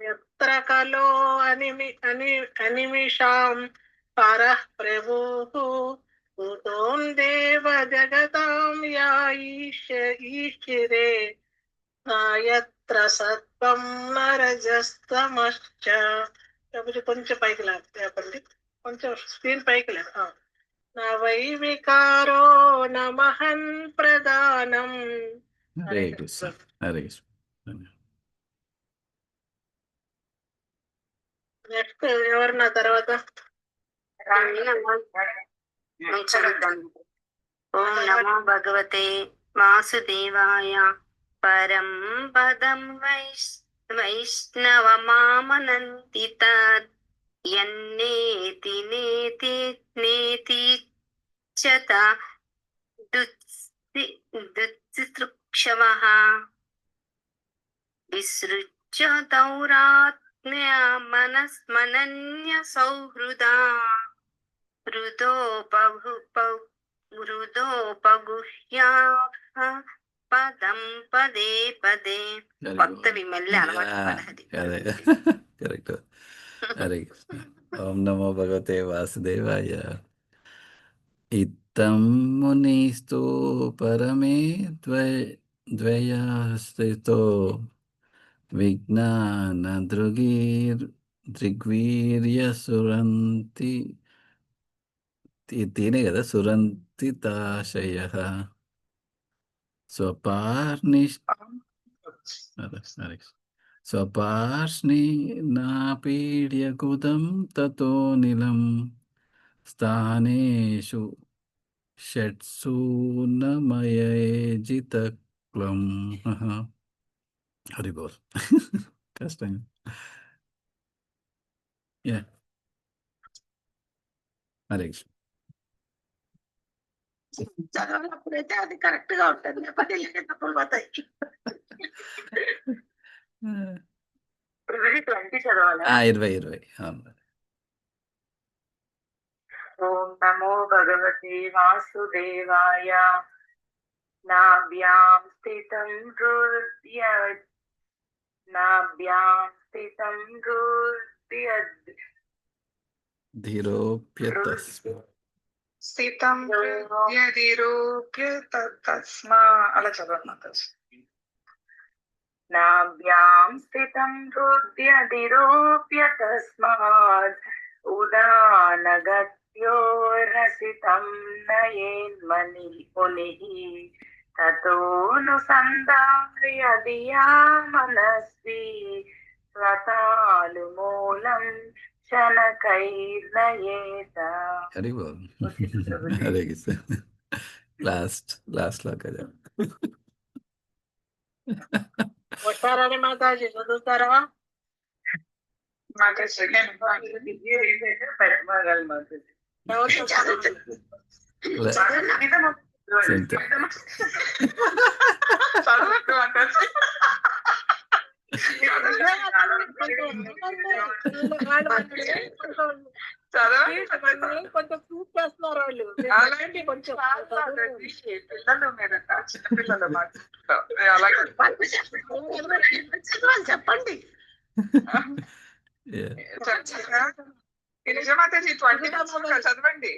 యత్ర కలో అనిమిషాం పరః ప్రభుః భూతోం దేవ జగతాం యా ఈశ్వరే యత్ర సత్వం నరజస్తమశ్చ. ప్రభుజీ కొంచెం పైకి లేపండి, కొంచెం స్క్రీన్ పైకి లేదు. నా వైవికారో నమహన్ ప్రదానం. హరే కృష్ణ. హరే కృష్ణ. నెక్స్ట్ ఎవరు నా తర్వాత? ఓం నమో భగవతే వాసుదేవాయ. పరం పదం వైష్ణవమామనంతి తత్ యన్నేతి నేతి నేతి చత దుత్సృక్షవః విసృజ్య దౌరాత్మ్యా మనస్మనన్య సౌహృదా హృదోపగుహ్యా పదం పదే పదే. కొత్తవి మళ్ళీ అలవాటు పడాలి. కరెక్ట్. హరే కృష్ణ. ఓం నమో భగవతే వాసుదేవాయ. ఇత్తం మునిస్తు పరమే ద్వయాస్థితో విజ్ఞాన దృగ్వీర్య సురంతి. తీనే కదా సురంతితాశయ స్వపార్నిష్ స్వపార్ష్ణి నాపీడ్యకుతం తతో నిలం స్థానేషు షట్సు నమయేజితక్లం. హరి బోల్. కష్టం. యా హరే కృష్ణ. చదవనప్పుడైతే అది కరెక్ట్ గా ఉంటుంది, లేకపోతే తప్పులు పోతాయి. 20 చదవాలి. 20 అవును. ఓం నమో భగవతే వాసుదేవాయ. నాభ్యాం స్థితం ధీరోప్యతస్మ స్థితం హృదయధిరోప్య తస్మా. అలా చదవండి మాతాజీ. నాభ్యాం స్థితం హృదయధిరోప్య తస్మాత్ ఉదానగత్యో రసితం నయేన్మని మునిః తతోనుసంధాయ ధియా మనస్వి స్వతాలు మూలం శనకైర్నయేత. హరి బోల్. హరే కృష్ణ. లాస్ట్ లో కదా. వస్తారని మాతాజీ చదువుతారా? కొంచెం ప్రూఫ్ చేస్తున్నారు వాళ్ళు. అలాంటి కొంచెం పిల్లలు మీరు చిన్నపిల్లలు చెప్పండి. నిజమాతాజీ 20 చదవండి.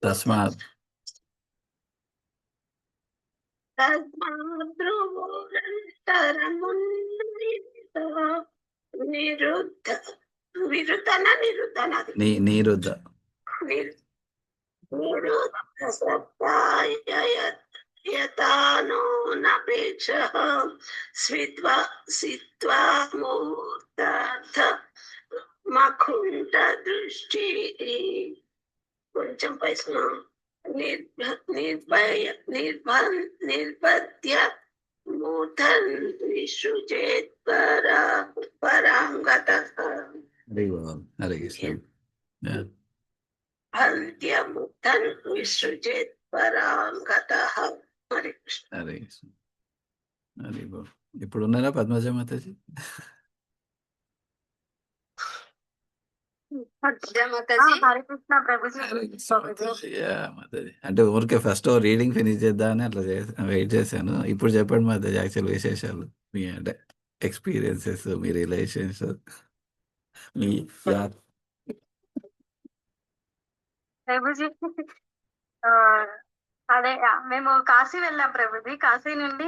తస్మాత్ నీరుద్ధ యతానో నపేక్ష సిత్వా ముహూర్తార్థ మకుంఠ దృష్టి. కొంచెం పైన నిర్బధ్య మూర్ధన్ విసృజేత్ పరాంగత. హరే కృష్ణ. అంత్యముక్తన్ విసృజేత్ పరాంగత. హరే కృష్ణ. హరే కృష్ణ. హరి బోల్. ఇప్పుడు ఉన్నారా పద్మజ మాతాజీ? హరికృష్ణ ప్రభుజీ. యా మాతాజీ. అంటే ఊరికే ఫస్ట్ రీడింగ్ ఫినిష్ చేద్దామని అట్లా వెయిట్ చేశాను. ఇప్పుడు చెప్పండి మాతాజీ యాక్చువల్ విశేషాలు, మీ అంటే ఎక్స్పీరియన్సెస్, మీ రిలేషన్స్, మీ ప్రభుజీ అదే మేము కాశీ వెళ్ళాం ప్రభుజీ. కాశీ నుండి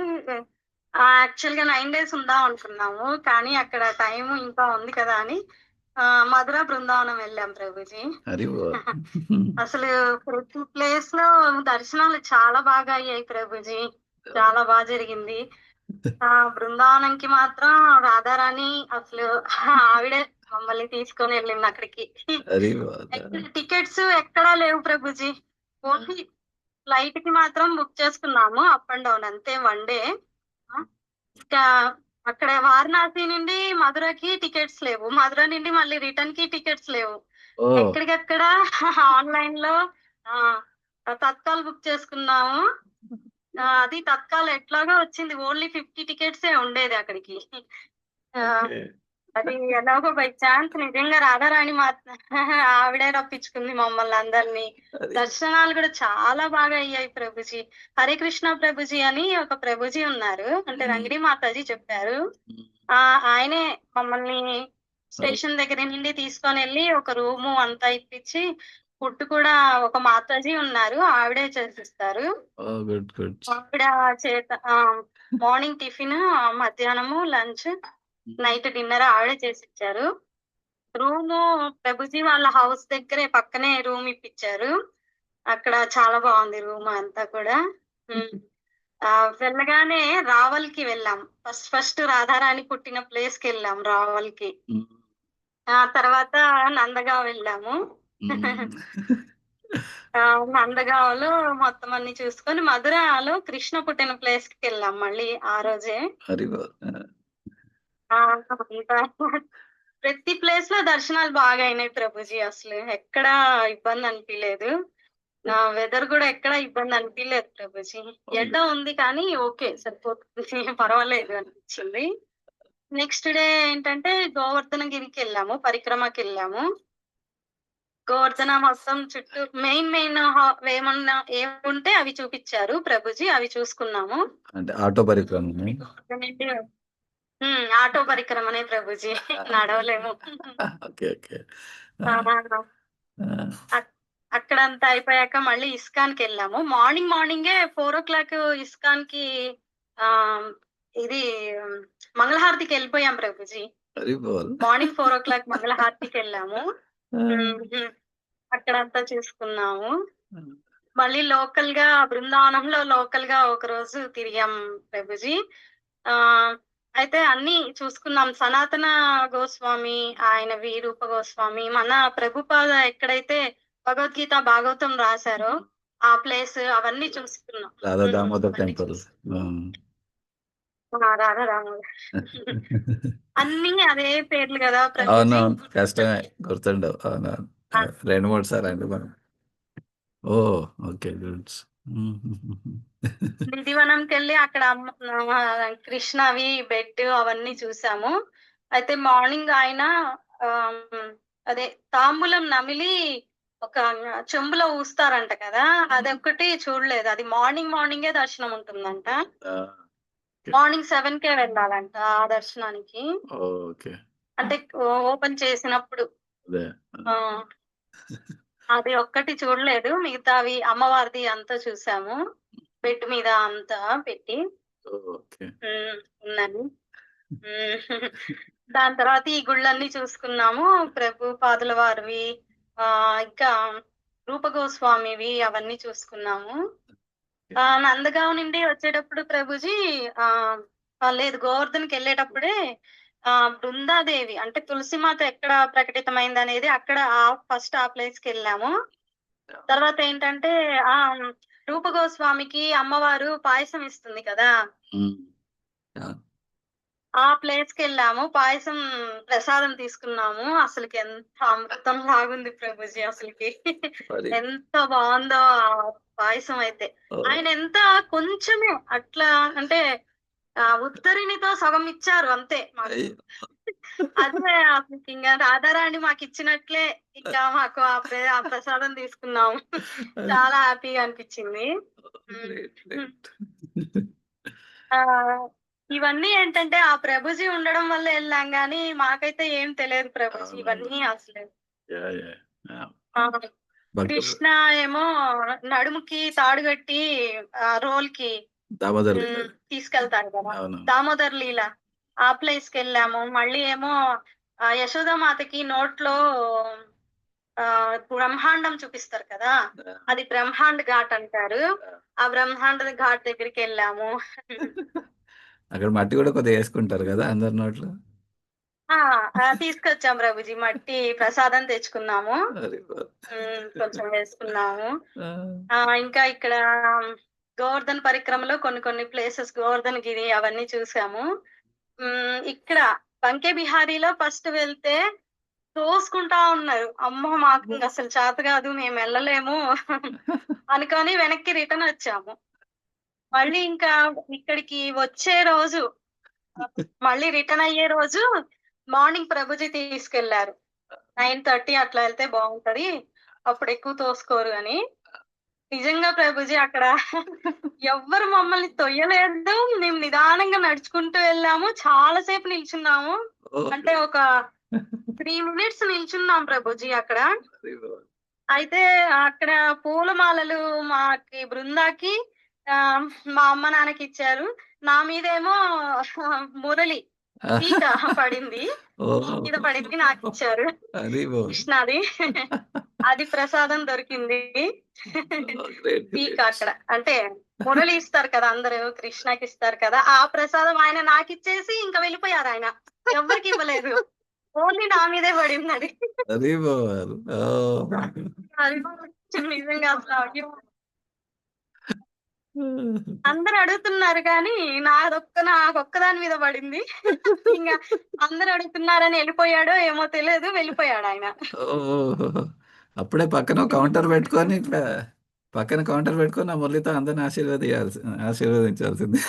యాక్చువల్ గా 9 days ఉందాం అనుకున్నాము, కానీ అక్కడ టైం ఇంకా ఉంది కదా అని మధుర బృందావనం వెళ్ళాం ప్రభుజీ. అసలు ప్రతి ప్లేస్ లో దర్శనాలు చాలా బాగా అయ్యాయి ప్రభుజీ, చాలా బాగా జరిగింది. బృందావనంకి మాత్రం రాధారాణి అసలు ఆవిడే మమ్మల్ని తీసుకొని వెళ్ళింది అక్కడికి. టికెట్స్ ఎక్కడా లేవు ప్రభుజీ, ఓన్లీ ఫ్లైట్ కి మాత్రం బుక్ చేసుకున్నాము, అప్ అండ్ డౌన్ అంతే, 1 day. ఇంకా అక్కడ వారణాసి నుండి మధురకి టికెట్స్ లేవు, మధుర నుండి మళ్ళీ రిటర్న్ కి టికెట్స్ లేవు. ఎక్కడికక్కడ ఆన్లైన్ లో తత్కాల్ బుక్ చేసుకున్నాము. అది తత్కాల్ ఎట్లాగా వచ్చింది, ఓన్లీ 50 tickets ఉండేది అక్కడికి. అది ఎలాగో బై ఛాన్స్ నిజంగా రాధారాణి ఆవిడే రప్పించుకుంది మమ్మల్ని అందరినీ. దర్శనాలు కూడా చాలా బాగా అయ్యాయి ప్రభుజీ. హరే కృష్ణ ప్రభుజీ అని ఒక ప్రభుజీ ఉన్నారు, అంటే రంగిణి మాతాజీ చెప్పారు. ఆయనే మమ్మల్ని స్టేషన్ దగ్గర నుండి తీసుకొని వెళ్ళి ఒక రూము అంతా ఇప్పించి, ఫుడ్ కూడా ఒక మాతాజీ ఉన్నారు, ఆవిడే చేసిస్తారు. ఆవిడ చేత మార్నింగ్ టిఫిన్, మధ్యాహ్నము లంచ్, నైట్ డిన్నర్ ఆవిడే చేసి ఇచ్చారు. రూము ప్రభుజీ వాళ్ళ హౌస్ దగ్గరే పక్కనే రూమ్ ఇప్పించారు. అక్కడ చాలా బాగుంది రూమ్ అంతా కూడా. ఉమ్. వెళ్ళగానే రావల్కి వెళ్ళాం. ఫస్ట్ రాధారాణి పుట్టిన ప్లేస్ కి వెళ్ళాం రావల్కి. హ్మ్. ఆ తర్వాత నందగావ్ వెళ్ళాము. హ్మ్. నందగావ్లో మొత్తం అన్ని చూసుకొని మధురలో కృష్ణ పుట్టిన ప్లేస్ కి వెళ్ళాం మళ్ళీ ఆ రోజే. హరిబో ఆ, ఇంకా ప్రతి ప్లేస్ లో దర్శనాలు బాగా అయినాయి ప్రభుజీ. అసలు ఎక్కడ ఇబ్బంది అనిపించలేదు. వెదర్ కూడా ఎక్కడ ఇబ్బంది అనిపించలేదు ప్రభుజీ. ఎండ ఉంది కానీ ఓకే సరిపోతుంది పర్వాలేదు అనిపించింది. నెక్స్ట్ డే ఏంటంటే గోవర్ధన గిరికి వెళ్ళాము, పరిక్రమకి వెళ్ళాము. గోవర్ధన మొత్తం చుట్టూ మెయిన్ ఏమన్నా ఏముంటే అవి చూపించారు ప్రభుజీ, అవి చూసుకున్నాము. అంటే ఆటో పరిక్రమ. ఆటో పరిక్రమనే ప్రభుజీ, నడవలేము. Okay okay. అక్కడంతా అయిపోయాక మళ్ళీ ఇస్కాన్ కి వెళ్ళాము. మార్నింగే 4 o'clock ఇస్కాన్ కి ఆ ఇది మంగళహారతికి వెళ్ళిపోయాం ప్రభుజీ. మార్నింగ్ 4 o'clock మంగళహారతికి వెళ్ళాము. అక్కడంతా చూసుకున్నాము. మళ్ళీ లోకల్ గా బృందావనంలో లోకల్ గా ఒక రోజు తిరిగాం ప్రభుజీ. అయితే అన్ని చూసుకున్నాం. సనాతన గోస్వామి, ఆయనవి రూప గోస్వామి, మన ప్రభుపాద ఎక్కడైతే భగవద్గీత భాగవతం రాశారో ఆ ప్లేస్ అవన్నీ చూసుకున్నాం. రాధా దామోదర్ టెంపుల్. రాధారాముడు అన్ని అదే పేర్లు కదా ప్రభుజీ. అవునవును, కష్టమే గుర్తుండవు. అవునవును, 2-3 సార్లు అండి మనం. ఓ ఓకే, గుడ్. నిధివనంకి వెళ్ళి అక్కడ కృష్ణవి బెడ్ అవన్నీ చూసాము. అయితే మార్నింగ్ ఆయన అదే తాంబూలం నమిలి ఒక చెంబులో ఊస్తారంట కదా, అదొక్కటి చూడలేదు. అది మార్నింగే దర్శనం ఉంటుందంట. మార్నింగ్ 7కే వెళ్ళాలంట ఆ దర్శనానికి. ఓకే, అంటే ఓపెన్ చేసినప్పుడు. అది ఒక్కటి చూడలేదు, మిగతావి అమ్మవారిది అంతా చూసాము. బెడ్ మీద అంతా పెట్టి ఉన్నాను. దాని తర్వాత ఈ గుళ్ళన్నీ చూసుకున్నాము. ప్రభు పాదుల వారివి, ఇంకా రూపగోస్వామివి అవన్నీ చూసుకున్నాము. నందగావ్ నుండి వచ్చేటప్పుడు ప్రభుజీ లేదు, గోవర్ధన్కి వెళ్ళేటప్పుడే బృందాదేవి అంటే తులసిమాత ఎక్కడ ప్రకటితమైంది అనేది అక్కడ ఫస్ట్ ఆ ప్లేస్ కి వెళ్ళాము. తర్వాత ఏంటంటే రూపగోస్వామికి అమ్మవారు పాయసం ఇస్తుంది కదా, ఆ ప్లేస్ కి వెళ్ళాము. పాయసం ప్రసాదం తీసుకున్నాము. అసలుకి ఎంత అమృతం లాగుంది ప్రభుజీ, అసలుకి ఎంత బాగుందో ఆ పాయసం అయితే. ఆయన ఎంత కొంచెమే అట్లా అంటే ఉత్తరినితో సగం ఇచ్చారు అంతే మాకు. అదే అసలు ఇంకా రాధారాణి మాకు ఇచ్చినట్లే ఇంకా మాకు ఆ ప్రసాదం తీసుకున్నాము. చాలా హ్యాపీగా అనిపించింది. ఇవన్నీ ఏంటంటే ఆ ప్రభుజీ ఉండడం వల్ల వెళ్ళాం గానీ మాకైతే ఏం తెలియదు ప్రభుజీ ఇవన్నీ అసలు. కృష్ణ ఏమో నడుముకి తాడు కట్టి రోల్ కి తీసుకెళ్తారు కదా, దామోదర్ లీల. ఆ ప్లేస్ కి వెళ్ళాము. మళ్ళీ ఏమో యశోదామాతకి నోట్లో బ్రహ్మాండం చూపిస్తారు కదా, అది బ్రహ్మాండ ఘాట్ అంటారు. ఆ బ్రహ్మాండ ఘాట్ దగ్గరికి వెళ్ళాము. అక్కడ మట్టి కూడా కొద్దిగా వేసుకుంటారు కదా అందరి నోట్లో. తీసుకొచ్చాం ప్రభుజీ, మట్టి ప్రసాదం తెచ్చుకున్నాము, కొంచెం వేసుకున్నాము. ఇంకా ఇక్కడ గోవర్ధన్ పరిక్రమలో కొన్ని ప్లేసెస్ గోవర్ధన్ గిరి అవన్నీ చూసాము. ఇక్కడ బంకే బిహారీలో ఫస్ట్ వెళ్తే తోసుకుంటా ఉన్నారు. అమ్మో మాకు అసలు చేత కాదు, మేము వెళ్ళలేము అనుకొని వెనక్కి రిటర్న్ వచ్చాము. మళ్ళీ ఇంకా ఇక్కడికి వచ్చే రోజు మళ్ళీ రిటర్న్ అయ్యే రోజు మార్నింగ్ ప్రభుజీ తీసుకెళ్లారు. 9:30 అట్లా వెళ్తే బాగుంటది, అప్పుడు ఎక్కువ తోసుకోరు అని. నిజంగా ప్రభుజీ అక్కడ ఎవ్వరు మమ్మల్ని తొయ్యలేదు. మేము నిదానంగా నడుచుకుంటూ వెళ్ళాము. చాలా సేపు నిల్చున్నాము, అంటే ఒక 3 minutes నిల్చున్నాం ప్రభుజీ అక్కడ. అయితే అక్కడ పూలమాలలు మాకి బృందాకి మా అమ్మ నాన్నకి ఇచ్చారు. నా మీదేమో మురళి పీక పడింది. మీద ఓహ్! పడింది నాకిచ్చారు. అది కృష్ణాది. అది ప్రసాదం దొరికింది. గ్రేట్ పీక గ్రేట్. అక్కడ. అంటే మురళి ఇస్తారు కదా! అందరూ కృష్ణకి ఇస్తారు కదా! ఆ ప్రసాదం ఆయన నాకిచ్చేసి ఇంక వెళ్ళిపోయారాయన. ఎవ్వరికీ ఇవ్వలేదు. ఓన్లీ నా మీదే పడిందది. అది బావారు. ఓహ్! అది నిజంగా అసల అందరూ అడుగుతున్నారు కానీ నాకొక్కదాని మీద పడింది. ఇంగ అందరూ అడుగుతున్నారని ఎళ్ళిపోయాడో ఏమో తెలియదు. వెళ్ళిపోయాడాయన. ఓహ్! అప్పుడే పక్కన కౌంటర్ పెట్టుకొని ఇట్లా పక్కన కౌంటర్ పెట్టుకొని ఆ మురళితో అందరిని ఆశీర్వదించాల్సింది.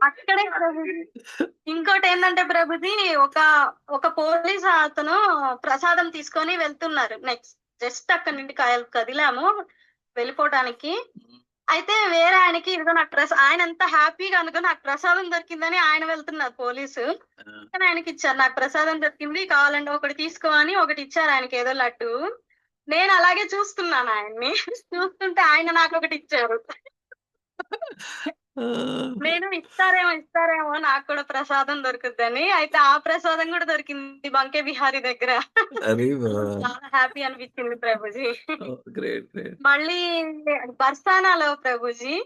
అక్కడే ప్రభుజీ. ఇంకోటేందంటే ప్రభుజీ ఒక పోలీస్ అతను ప్రసాదం తీసుకొని వెళ్తున్నారు. జస్ట్ అక్కడి నుండి కదిలాము వెళ్ళిపోవటానికి. అయితే వేరే ఆయనకి ఇదిగో నాకు ఆయన ఎంత హ్యాపీగా అనుకో నాకు ప్రసాదం దొరికిందని ఆయన వెళ్తున్నారు పోలీసు. కానీ ఆయనకి ఇచ్చారు. నాకు ప్రసాదం దొరికింది కావాలంటే ఒకటి తీసుకో అని ఒకటి ఇచ్చారు ఆయనకి ఏదో లడ్డు. నేను అలాగే చూస్తున్నాను ఆయన్ని. చూస్తుంటే ఆయన నాకు ఒకటి ఇచ్చారు. నేను ఇస్తారేమో నాకు కూడా ప్రసాదం దొరుకుద్దని. అయితే ఆ ప్రసాదం కూడా దొరికింది బంకే బిహారీ దగ్గర. అది బావుంది. చాలా హ్యాపీ అనిపించింది ప్రభుజీ. Great great. మళ్ళీ బర్సానాలో ప్రభుజీ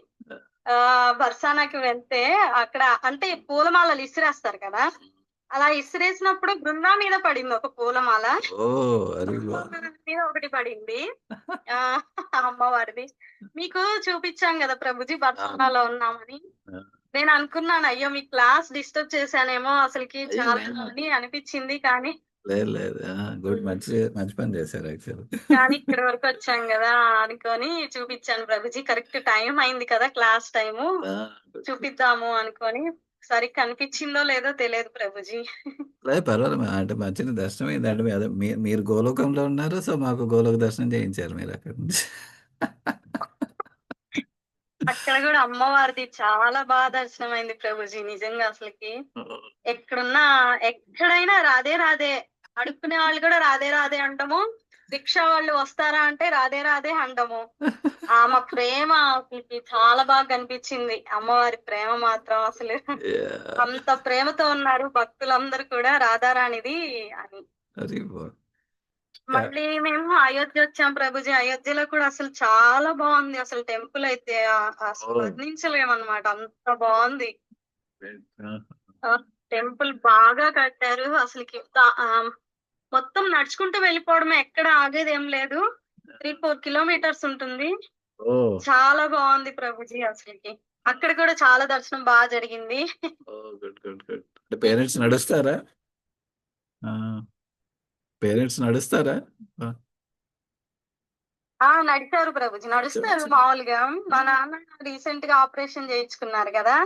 బర్సానాకి వెళ్తే అక్కడ అంటే పూలమాలలు ఇసిరేస్తారు కదా! అలా ఇసిరేసినప్పుడు బృందా మీద పడింది ఒక పూలమాల. ఓహ్! అది మీద ఒకటి పడింది. అమ్మవారిది. మీకు చూపించాం కదా ప్రభుజీ బర్సానాలో ఉన్నామని. నేను అనుకున్నాను అయ్యో మీ క్లాస్ డిస్టర్బ్ చేశానేమో అసలుకి చాలా అని అనిపించింది కానీ లేదు. గుడ్ మంచి మంచి పని చేశారు యాక్చువల్లీ. కానీ ఇక్కడి వరకు వచ్చాం కదా అనుకొని చూపించాను ప్రభుజీ. కరెక్ట్ టైం అయింది కదా క్లాస్ టైము. చూపిద్దాము అనుకొని సరిగ్గా కనిపించిందో లేదో తెలియదు ప్రభుజీ. లేదు పర్వాలేదు. అంటే మంచిగా దర్శనం అయిందంటే అదే మీరు గోలోకంలో ఉన్నారు. సో మాకు గోలోక దర్శనం చేయించారు మీరు అక్కడి నుంచి. అక్కడ కూడా అమ్మవారిది చాలా బాగా దర్శనం అయింది ప్రభుజీ. నిజంగా అసలుకి ఎక్కడైనా రాధే రాధే అడుక్కునే వాళ్ళు కూడా రాధే రాధే అంటాము. రిక్షా వాళ్ళు వస్తారా అంటే రాధే రాధే అంటాము. ఆమె ప్రేమ అసలుకి చాలా బాగా కనిపించింది. అమ్మవారి ప్రేమ మాత్రం అసలు అంత ప్రేమతో ఉన్నారు భక్తులందరూ కూడా రాధారాణిది అని. మళ్ళీ మేము అయోధ్య వచ్చాం ప్రభుజీ. అయోధ్యలో కూడా అసలు చాలా బాగుంది. అసలు టెంపుల్ అయితే అసలు వర్ణించలేమన్నమాట. అంత బాగుంది. టెంపుల్ బాగా కట్టారు. అసలుకి మొత్తం నడుచుకుంటూ వెళ్ళిపోవడమే. ఎక్కడ ఆగేది ఏం లేదు. 3-4 కిలోమీటర్స్ ఉంటుంది. చాలా బాగుంది ప్రభుజీ అసలుకి. అక్కడ కూడా చాలా దర్శనం బాగా జరిగింది. పేరెంట్స్ నడుస్తారా? పేరెంట్స్ నడుస్తారా? నడిచారు ప్రభుజీ. నడుస్తారు మామూలుగా. మా నాన్న రీసెంట్ గా ఆపరేషన్ చేయించుకున్నారు కదా!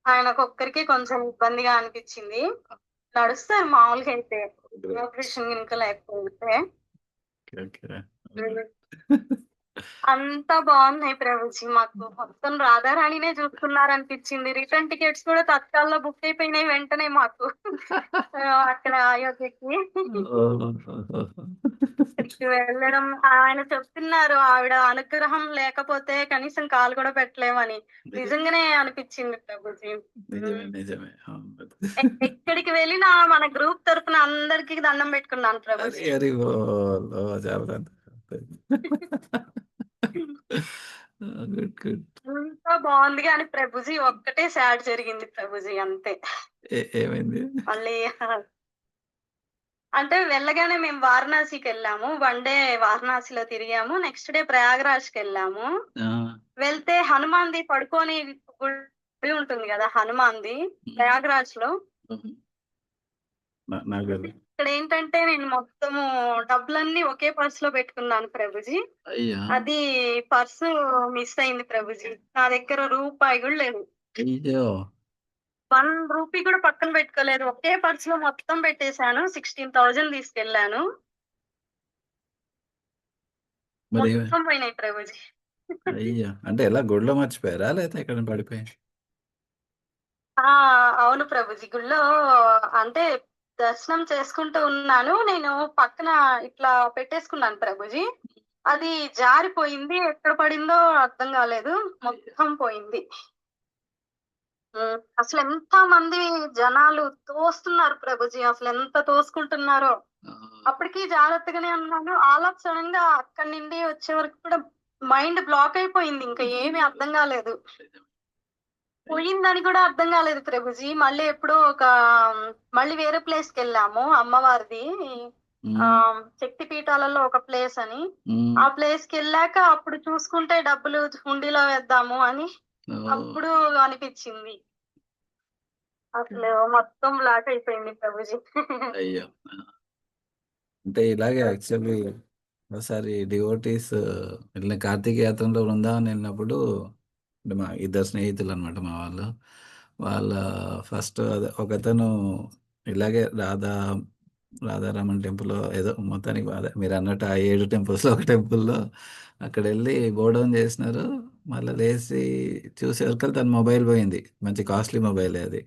ఆయనకొక్కరికి కొంచెం ఇబ్బందిగా అనిపించింది. నడుస్తారు మామూలుగా అయితే. ఆపరేషన్ గినుక లేకపోతే. అంతా బాగున్నాయి ప్రభుజీ. మాకు మొత్తం రాధారాణినే చూస్తున్నారనిపించింది. రిటర్న్ టికెట్స్ కూడా తత్కాల్లో బుక్ అయిపోయినాయి వెంటనే మాకు. అక్కడ అయోధ్యకి వెళ్ళడం ఆయన చెప్తున్నారు ఆవిడ అనుగ్రహం లేకపోతే కనీసం కాలు కూడా పెట్టలేమని. నిజంగానే అనిపించింది ప్రభుజీ. ఎక్కడికి వెళ్ళినా మన గ్రూప్ తరపున అందరికి దండం పెట్టుకున్నాను ప్రభుజీ. అంతా బాగుంది కానీ ప్రభుజీ ఒక్కటే సాడ్ జరిగింది ప్రభుజీ అంతే. ఏమైంది? మళ్ళీ అంటే వెళ్ళగానే మేము వారణాసికి వెళ్ళాము. 1 డే వారణాసిలో తిరిగాము. నెక్స్ట్ డే ప్రయాగరాజ్కి వెళ్ళాము. వెళ్తే హనుమాన్ది పడుకొని గుడి ఉంటుంది కదా హనుమాన్ది ప్రయాగరాజ్ లో. ఇక్కడ ఏంటంటే నేను మొత్తము డబ్బులన్నీ ఒకే పర్స్ లో పెట్టుకున్నాను ప్రభుజీ. అది పర్సు మిస్ అయింది ప్రభుజీ. నా దగ్గర రూపాయి కూడా లేదు. 1 రూపీ కూడా పక్కన పెట్టుకోలేదు. ఒకే పర్స్ లో మొత్తం పెట్టేశాను. 16,000 తీసుకెళ్లాను. మొత్తం పోయినాయి ప్రభుజీ. అయ్యో! అంటే ఎలా గుడిలో మర్చిపోయారా? లేకపోతే ఎక్కడ పడిపోయాయి? అవును ప్రభుజీ. గుడిలో అంటే దర్శనం చేసుకుంటూ ఉన్నాను. నేను పక్కన ఇట్లా పెట్టేసుకున్నాను ప్రభుజీ. అది జారిపోయింది. ఎక్కడ పడిందో అర్థం కాలేదు. మొత్తం పోయింది. అసలు ఎంత మంది జనాలు తోస్తున్నారు ప్రభుజీ. అసలు ఎంత తోసుకుంటున్నారో. అప్పటికి జాగ్రత్తగానే ఉన్నాను. ఆల్ ఆఫ్ సడన్ గా అక్కడి నుండి వచ్చే వరకు కూడా మైండ్ బ్లాక్ అయిపోయింది. ఇంకా ఏమీ అర్థం కాలేదు. పోయిందని కూడా అర్థం కాలేదు ప్రభుజీ. మళ్ళీ ఎప్పుడో మళ్ళీ వేరే ప్లేస్ కి వెళ్ళాము. అమ్మవారిది శక్తి పీఠాలలో ఒక ప్లేస్ అని. ఆ ప్లేస్ కి వెళ్ళాక అప్పుడు చూసుకుంటే డబ్బులు హుండీలో వేద్దాము అని అప్పుడు అనిపించింది. అసలు మొత్తం బ్లాక్ అయిపోయింది ప్రభుజీ. అయ్యో! అంటే ఇలాగే యాక్చువల్లీ ఒకసారి డివోటీస్ వెళ్ళిన కార్తీక యాత్రలో బృందావనం వెళ్ళినప్పుడు అంటే మా ఇద్దరు స్నేహితులు అనమాట మా వాళ్ళు. వాళ్ళ ఫస్ట్ అదే ఒకతను ఇలాగే రాధారామన్ టెంపుల్ ఏదో మొత్తానికి అదే మీరు అన్నట్టు ఆ 7 టెంపుల్స్‌లో ఒక టెంపుల్‌లో అక్కడెళ్ళి బోడౌన్ చేసినారు. మళ్ళా లేసి చూసేవరకల్లా తన మొబైల్ పోయింది. మంచి కాస్ట్‌లీ మొబైలే అది.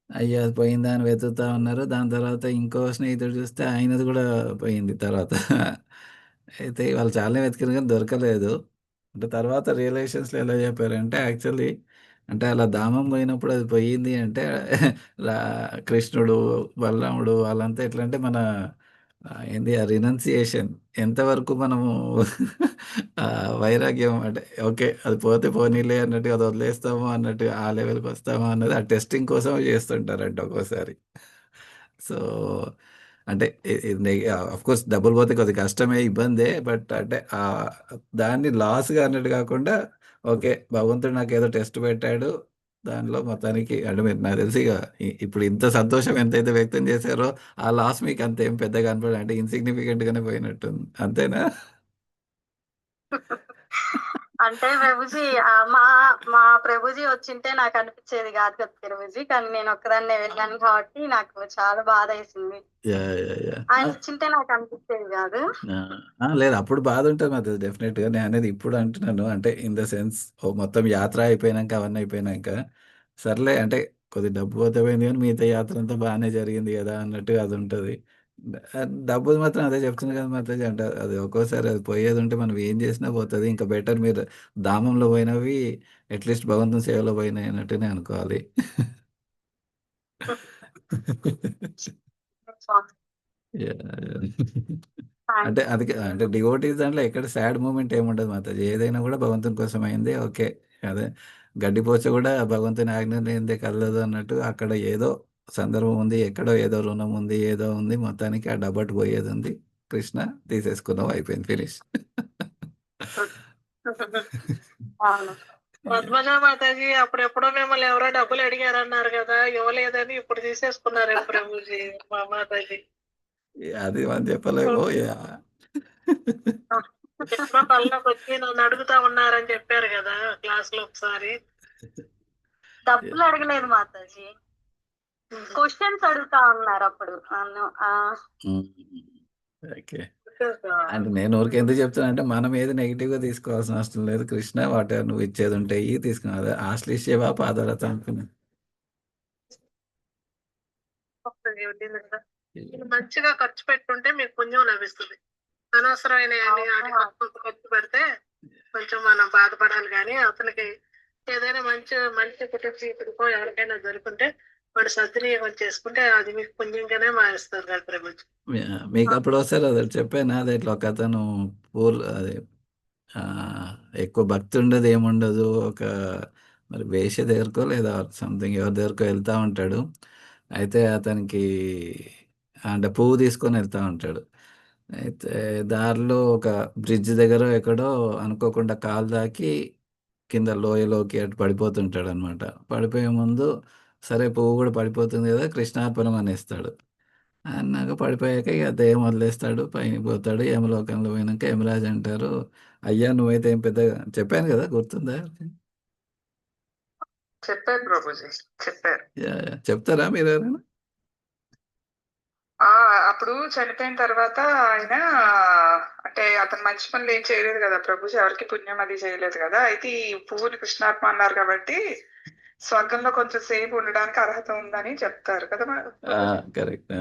అయ్యో! అది పోయిందా అని వెతుకుతా ఉన్నారు. దాని తర్వాత ఇంకో స్నేహితుడు చూస్తే ఆయనది కూడా పోయింది తర్వాత. అయితే వాళ్ళు చాలానే వెతికారు కానీ దొరకలేదు. అంటే తర్వాత రియలైజేషన్స్‌లో ఎలా చెప్పారంటే యాక్చువల్లీ అంటే అలా ధామం పోయినప్పుడు అది పోయింది అంటే రా కృష్ణుడు, బలరాముడు వాళ్ళంతా ఎట్లంటే మన ఏంది ఆ రినన్సియేషన్ ఎంతవరకు మనము వైరాగ్యం అంటే ఓకే. అది పోతే పోనీలే అన్నట్టుగా అది వదిలేస్తాము అన్నట్టుగా ఆ లెవెల్‌కి వస్తామా అన్నది ఆ టెస్టింగ్ కోసమే చేస్తుంటారంట ఒక్కోసారి. సో, అంటే ఆఫ్‌కోర్స్ డబ్బులు పోతే కొద్దిగా కష్టమే, ఇబ్బందే. బట్ అంటే దాన్ని లాస్‌గా అన్నట్టు కాకుండా ఓకే. భగవంతుడు నాకేదో టెస్ట్ పెట్టాడు. దానిలో మొత్తానికి అంటే మీరు నాకు తెలిసి ఇగ ఇప్పుడు ఇంత సంతోషం ఎంతైతే వ్యక్తం చేశారో ఆ లాస్ మీకు అంతేం పెద్దగా అనిపడదు. అంటే ఇన్‌సిగ్నిఫికెంట్ గానే పోయినట్టుంది. అంతేనా? అంటే ప్రభుజీ మా మా ప్రభుజీ వచ్చింటే నాకు అనిపించేది కాదు కదా ప్రభుజీ. కానీ నేను ఒక్కదాన్నే వెళ్ళాను కాబట్టి నాకు చాలా బాధ వేసింది. యాహ్! ఆయన వచ్చింటే నాకు అనిపించేది కాదు. లేదు అప్పుడు బాధ ఉంటది మరి డెఫినెట్‌గా. నేననేది ఇప్పుడు అంటున్నాను. అంటే ఇన్ ద సెన్స్ మొత్తం యాత్ర అయిపోయినంక అవన్నీ అయిపోయినంక సర్లే అంటే కొద్దిగా డబ్బు పోతే పోయింది గానీ మిగతా యాత్ర అంతా బానే జరిగింది గదా! అన్నట్టుగా అదుంటది. డబ్బులు మాత్రం అదే చెప్తున్నా కదా మాతాజీ అంటే అది ఒక్కోసారి అది పోయేదుంటే మనం ఏం చేసినా పోతది. ఇంకా బెటర్ మీరు ధామంలో పోయినవి అట్‌లీస్ట్ భగవంతుని సేవలో పోయినాయి అన్నట్టునే అనుకోవాలి. యాహ్! అంటే అది అంటే డివోటీస్ దాంట్లో ఎక్కడ సాడ్ మూమెంట్ ఏముండదు మాతాజీ. ఏదైనా కూడా భగవంతుని కోసం అయింది. ఓకే. అదే గడ్డిపోచ కూడా భగవంతుని ఆజ్ఞ లేనిదే కదలదు అన్నట్టు అక్కడ ఏదో సందర్భం ఉంది. ఎక్కడో ఏదో రుణం ఉంది. ఏదో ఉంది. మొత్తానికి ఆ డబ్బటు పోయేదుంది. కృష్ణ తీసేసుకున్నావు అయిపోయింది ఫినిష్. అవును. పద్మజ మాతాజీ అప్పుడెప్పుడో మిమ్మల్ని ఎవరో డబ్బులు అడిగారన్నారు కదా, ఇవ్వలేదని ఇప్పుడు తీసేసుకున్నారేమో ప్రభుజీ మా మాతాజీ. అది మనం చెప్పలేము. ఎప్పుడో కళ్ళలోకి వచ్చి నన్ను అడుగుతా ఉన్నారని చెప్పారు కదా క్లాస్ లో ఒకసారి. డబ్బులు అడగలేదు మాతాజీ. క్వశ్చన్స్ అడుగుతా ఉన్నారు అప్పుడు నన్ను. ఓకే. అంటే నేను ఊరికే ఎందుకు చెప్తున్నా అంటే మనం ఏది నెగిటివ్‌గా తీసుకోవాల్సిన అవసరం లేదు. కృష్ణ వాటెవర్ నువ్వు ఇచ్చేది ఉంటే ఇయ్యి తీసుకుని అదే ఆశ్లిష్యవా పాదరత అనుకున్నా. మంచిగా ఖర్చు పెట్టుంటే మీకు పుణ్యం లభిస్తుంది. అనవసరమైన ఖర్చు పెడితే కొంచెం మనం బాధపడాలి. కానీ అతనికి ఏదైనా మంచి మంచి కుటుంబీకుడికో ఎవరికైనా దొరుకుంటే వాడు సద్వినియోగం చేసుకుంటే అది మీకు పుణ్యంగానే మారుస్తారు కదా ప్రభుత్వం. మీకు అప్పుడు ఒకసారి అది చెప్పాను అదే ఇట్లా ఒక అతను అదే ఎక్కువ భక్తి ఉండదు ఏముండదు ఒక మరి వేశ్య దగ్గరకో లేదా సంథింగ్ ఎవరి దగ్గరకో వెళ్తూ ఉంటాడు. అయితే అతనికి అంటే పువ్వు తీసుకొని వెళ్తూ ఉంటాడు. అయితే దారిలో ఒక బ్రిడ్జ్ దగ్గర ఎక్కడో అనుకోకుండా కాలు తాకి కింద లోయలోకి అటు పడిపోతుంటాడనమాట. పడిపోయే ముందు సరే పువ్వు కూడా పడిపోతుంది కదా కృష్ణార్పణం అనేస్తాడు. అన్నాక పడిపోయాక ఇక దెయ్యం వదిలేస్తాడు. పైనకి పోతాడు. యమలోకంలో పోయినాక యమరాజు అంటారు, "అయ్యా నువ్వైతే ఏం పెద్దగా" చెప్పాను కదా గుర్తుందా? చెప్పారు ప్రభుజీ, చెప్పారు. యాహ్! చెప్తారా మీరెవరైనా? అప్పుడు చనిపోయిన తర్వాత ఆయన అంటే అతను మంచి పనులు ఏం చేయలేదు కదా ప్రభుజీ, ఎవరికి పుణ్యం అది చేయలేదు కదా. అయితే ఈ పువ్వుని కృష్ణాత్మ అన్నారు కాబట్టి స్వర్గంలో కొంచెం సేపు ఉండడానికి అర్హత ఉందని చెప్తారు కదా. కరెక్ట్.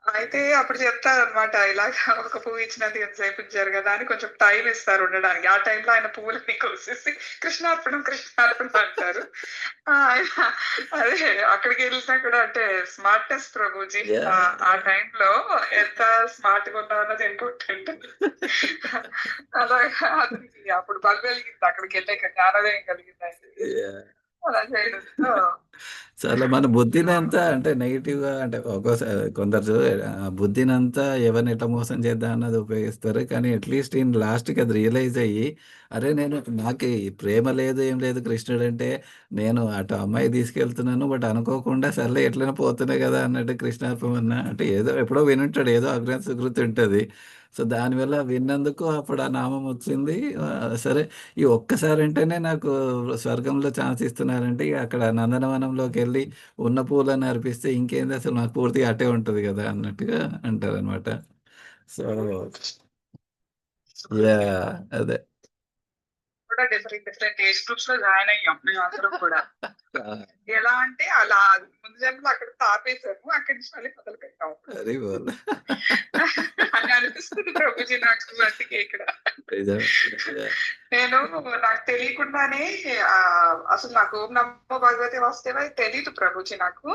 అయితే అప్పుడు చెప్తారనమాట, ఇలాగ ఒక పువ్వు ఇచ్చినందుకు ఎంతసేపు ఇచ్చారు కదా అని కొంచెం టైం ఇస్తారు ఉండడానికి. ఆ టైంలో ఆయన పువ్వులన్నీ కోసేసి కృష్ణార్పణం కృష్ణార్పణం అంటారు. ఆయన అదే అక్కడికి వెళ్ళినా కూడా అంటే స్మార్టెస్ట్ ప్రభుజీ. Yeah. ఆ టైంలో ఎంత స్మార్ట్ గా ఉన్నావు అన్నది ఇంపార్టెంట్. అలాగా అతనికి అప్పుడు బల్బు వెలిగింది, అక్కడికి వెళ్ళాక జ్ఞానోదయం కలిగింది ఆయనకి. Yeah. అలా చేయడంతో చాలా మన బుద్ధినంతా అంటే నెగెటివ్‌గా అంటే ఒక్కోసారి కొందరు బుద్ధినంతా ఎవరిని ఎట్లా మోసం చేద్దాం అన్నది ఉపయోగిస్తారు. కానీ అట్‌లీస్ట్ ఈయన లాస్ట్‌కి అది రియలైజ్ అయ్యి, అరే! నాకు ఈ ప్రేమ లేదు, ఏం లేదు కృష్ణుడంటే, నేను అటు అమ్మాయి తీసుకెళ్తున్నాను. బట్ అనుకోకుండా సర్లే ఎట్లైనా పోతున్నా కదా అన్నట్టు కృష్ణార్పమన్నా అంటే ఏదో ఎప్పుడో వినుంటాడు. ఏదో అజ్ఞాత సుకృతి ఉంటది. సో, దానివల్ల విన్నందుకు అప్పుడు ఆ నామం వచ్చింది. సరే ఈ ఒక్కసారంటేనే నాకు స్వర్గంలో ఛాన్స్ ఇస్తున్నారంటే, ఇగ అక్కడ నందనవనంలోకెళ్ళి ఉన్న పూలను అర్పిస్తే ఇంకేంది అసలు నాకు పూర్తిగా అటే ఉంటది గదా! అన్నట్టుగా అంటారనమాట. So yeah! అదే. కూడా డిఫరెంట్ డిఫరెంట్ ఏజ్ గ్రూప్స్ లో జాయిన్ అయ్యాం మేమందరం కూడా. ఆ! ఎలా అంటే అలా ముందు జన్మలో అక్కడితో ఆపేసాము, అక్కడి నుంచి మళ్ళీ మొదలు పెట్టాము వెరీ వెల్. అని అనిపిస్తుంది ప్రభుజీ నాకు మట్టికి ఇక్కడ. నిజమే. యాహ్! నేను నాకు తెలియకుండానే అసలు నాకు ఓం నమో భగవతే వాసుదేవాయ తెలీదు ప్రభుజీ నాకు.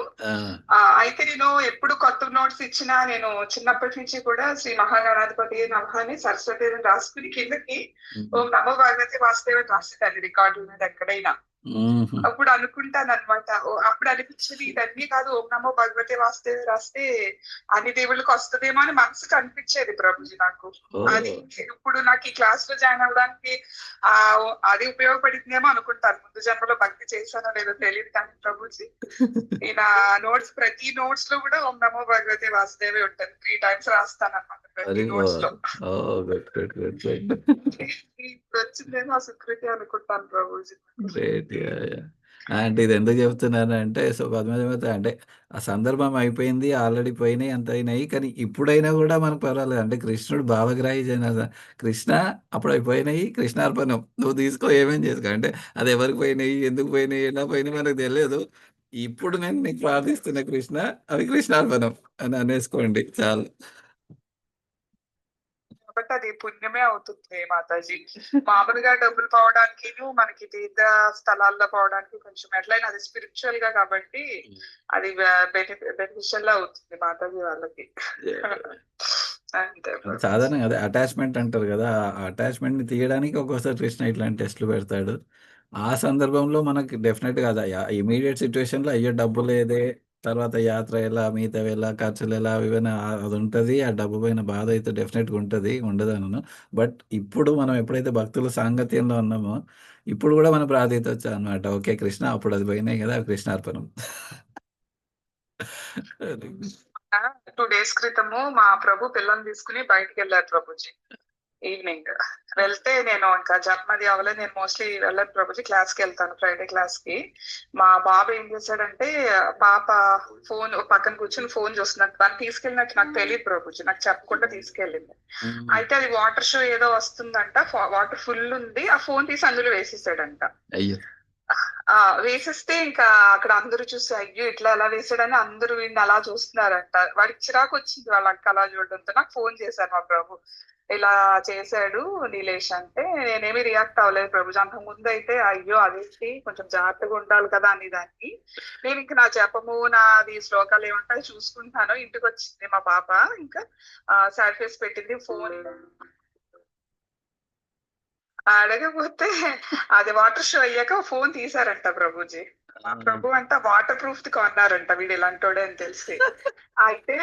ఆ! అయితే నేను ఎప్పుడు కొత్త నోట్స్ ఇచ్చినా నేను చిన్నప్పటి నుంచి కూడా శ్రీ మహాగణాధిపతి నమః అని సరస్వతి రాసుకుని కిందకి హ్మ్. ఓం నమో భగవతే వాసుదేవ అని రాసేదాన్ని రికార్డు మీద ఎక్కడైనా. హుహు. అప్పుడు అనుకుంటానన్నమాట. అప్పుడు అనిపించేది ఇదన్నీ కాదు, ఓం నమో భగవతే వాసుదేవ రాస్తే అన్ని దేవుళ్ళకి వస్తదేమో అని మనసుకు అనిపించేది ప్రభుజీ నాకు. అది ఓహ్! ఇప్పుడు నాకు ఈ క్లాస్ లో జాయిన్ అవ్వడానికి అది ఉపయోగపడిందేమో అనుకుంటాను. ముందు జన్మలో భక్తి చేశానో లేదో తెలియదు కానీ ప్రభుజీ ఈయన నోట్స్ ప్రతి నోట్స్ లో కూడా ఓం నమో భగవతే వాసుదేవే ఉంటుంది. 3 టైమ్స్ రాస్తాను అనమాట ప్రతి వెరీ నోట్స్ గుడ్. లో. ఓహ్! గుడ్. గుడ్. గుడ్. గుడ్. ఇప్పుడు వచ్చిందేమో ఆ సుకృతి అనుకుంటాను ప్రభుజీ. గ్రేట్. యాహ్! యాహ్! అంటే ఇది ఎందుకు చెప్తున్నానంటే సో, పద్మజమత అంటే ఆ సందర్భం అయిపోయింది. ఆల్రెడీ పోయినాయి. అంత అయినాయి. కానీ ఇప్పుడైనా గూడా మనకు పర్వాలేదు. అంటే కృష్ణుడు భావగ్రాహి జన కృష్ణ అప్పుడవి పోయినాయి. కృష్ణార్పణం. నువ్వు తీసుకో ఏమేం చేసుకో. అంటే అది ఎవరికి పోయినాయి? ఎందుకు పోయినాయి? ఎలా పోయినాయి? మనకు తెలియదు. ఇప్పుడు నేను నీకు ప్రార్థిస్తున్నా కృష్ణ. అవి కృష్ణార్పణం అని అనేసుకోండి చాలు. కాబట్టి అది పుణ్యమే అవుతుంది మాతాజీ. మామూలుగా డబ్బులు పోవడానికిను మనకి తీర్థ స్థలాల్లో పోవడానికి కొంచెం ఎట్లయినా అది స్పిరిచువల్ గా కాబట్టి అది బెనిఫిషియల్ అవుతుంది మాతాజీ వాళ్ళకి. యాహ్! అంతే ప్రభుజీ. సాధారణంగా అదే అటాచ్‌మెంట్ అంటారు గదా! ఆ అటాచ్‌మెంట్‌ని తీయడానికి ఒక్కోసారి కృష్ణ ఇట్లాంటి టెస్ట్‌లు పెడతాడు. ఆ సందర్భంలో మనకి డెఫినెట్‌గా అది ఇమ్మీడియేట్ సిట్యుయేషన్‌లో అయ్యో! డబ్బు లేదే, తర్వాత యాత్ర ఎలా, మిగతావెలా, ఖర్చులెలా ఇవన్నీ అదుంటది. ఆ డబ్బు పోయిన బాధ అయితే డెఫినెట్‌గా ఉంటది. ఉండదనను. బట్ ఇప్పుడు మనం ఎప్పుడైతే భక్తుల సాంగత్యంలో ఉన్నామో, ఇప్పుడు గూడా మనం ప్రార్థించొచ్చనమాట. ఓకే కృష్ణ అప్పుడు అది పోయినాయి గదా! కృష్ణార్పణం. అది. 2 డేస్ క్రితము మా ప్రభు పిల్లల్ని తీసుకుని బయటికెళ్లారు ప్రభుజీ. ఈవినింగ్ వెళ్తే నేను ఇంకా జన్మది అవ్వలేదు. నేను మోస్ట్లీ వెళ్ళను ప్రభుజీ. క్లాస్కి వెళ్తాను, ఫ్రైడే క్లాస్ కి. మా బాబు ఏం చేశాడంటే పాప ఫోన్ పక్కన కూర్చొని ఫోన్ చూస్తున్నట్టు దాన్ని తీసుకెళ్ళినట్టు నాకు తెలియదు ప్రభుజీ. నాకు చెప్పకుండా తీసుకెళ్ళింది. హ్మ్. అయితే అది వాటర్ షో ఏదో వస్తుందంట, వాటర్ ఫుల్ ఉంది. ఆ ఫోన్ తీసి అందులో వేసేసాడంట. అయ్యో! వేసేస్తే ఇంకా అక్కడ అందరూ చూసి అయ్యో ఇట్లా ఎలా వేసాడని అందరూ వీడిని అలా చూస్తున్నారంట. వాడికి చిరాకు వచ్చింది వాళ్ళ అక్క అలా చూడడంతో. నాకు ఫోన్ చేశారు మా ప్రభు, ఇలా చేశాడు నీలేష్ అంటే. నేనేమి రియాక్ట్ అవ్వలేదు ప్రభుజీ. అంతకు ముందు అయితే అయ్యో అదేంటి కొంచెం జాగ్రత్తగా ఉండాలి కదా అని దాన్ని. నేను ఇంక నా జపము నాది శ్లోకాలు ఏమంటాయి చూసుకుంటాను. ఇంటికి వచ్చింది మా పాప, ఇంకా సాడ్ ఫేస్ పెట్టింది. ఫోన్ అడగపోతే అది వాటర్ షో అయ్యాక ఫోన్ తీసారంట ప్రభుజీ. మా ప్రభు అంట వాటర్ ప్రూఫ్ ది కొన్నారంట వీడు ఇలాంటోడే అని తెలిసి. అయితే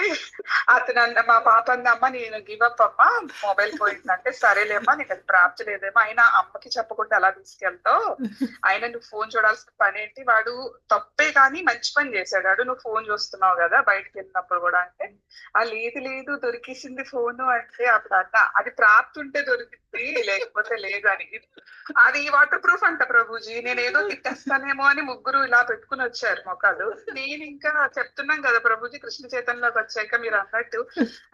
అతను మా పాప అంది, అమ్మ నేను గివ్ అప్ అమ్మా, మొబైల్ పోయిందంటే. సరేలేమ్మా నీకు అది ప్రాప్తి లేదేమో, అయినా అమ్మకి చెప్పకుండా ఎలా తీసుకెళ్తావు, అయినా నువ్వు ఫోన్ చూడాల్సిన పని ఏంటి, వాడు తప్పే కానీ మంచి పని చేశాడు వాడు, నువ్వు ఫోన్ చూస్తున్నావు కదా బయటకు వెళ్ళినప్పుడు కూడా అంటే. లేదు లేదు దొరికేసింది ఫోను అంటే. అప్పుడు అన్న అది ప్రాప్తి ఉంటే దొరికింది లేకపోతే లేదు అని. అది వాటర్ ప్రూఫ్ అంట ప్రభుజీ. నేను ఏదో తిట్టేస్తానేమో అని ముగ్గురు ముగ్గురు ఇలా పెట్టుకుని వచ్చారు మొఖాలు. నేను ఇంకా చెప్తున్నాం కదా ప్రభుజీ, కృష్ణ చైతన్యలోకి వచ్చాక మీరు అన్నట్టు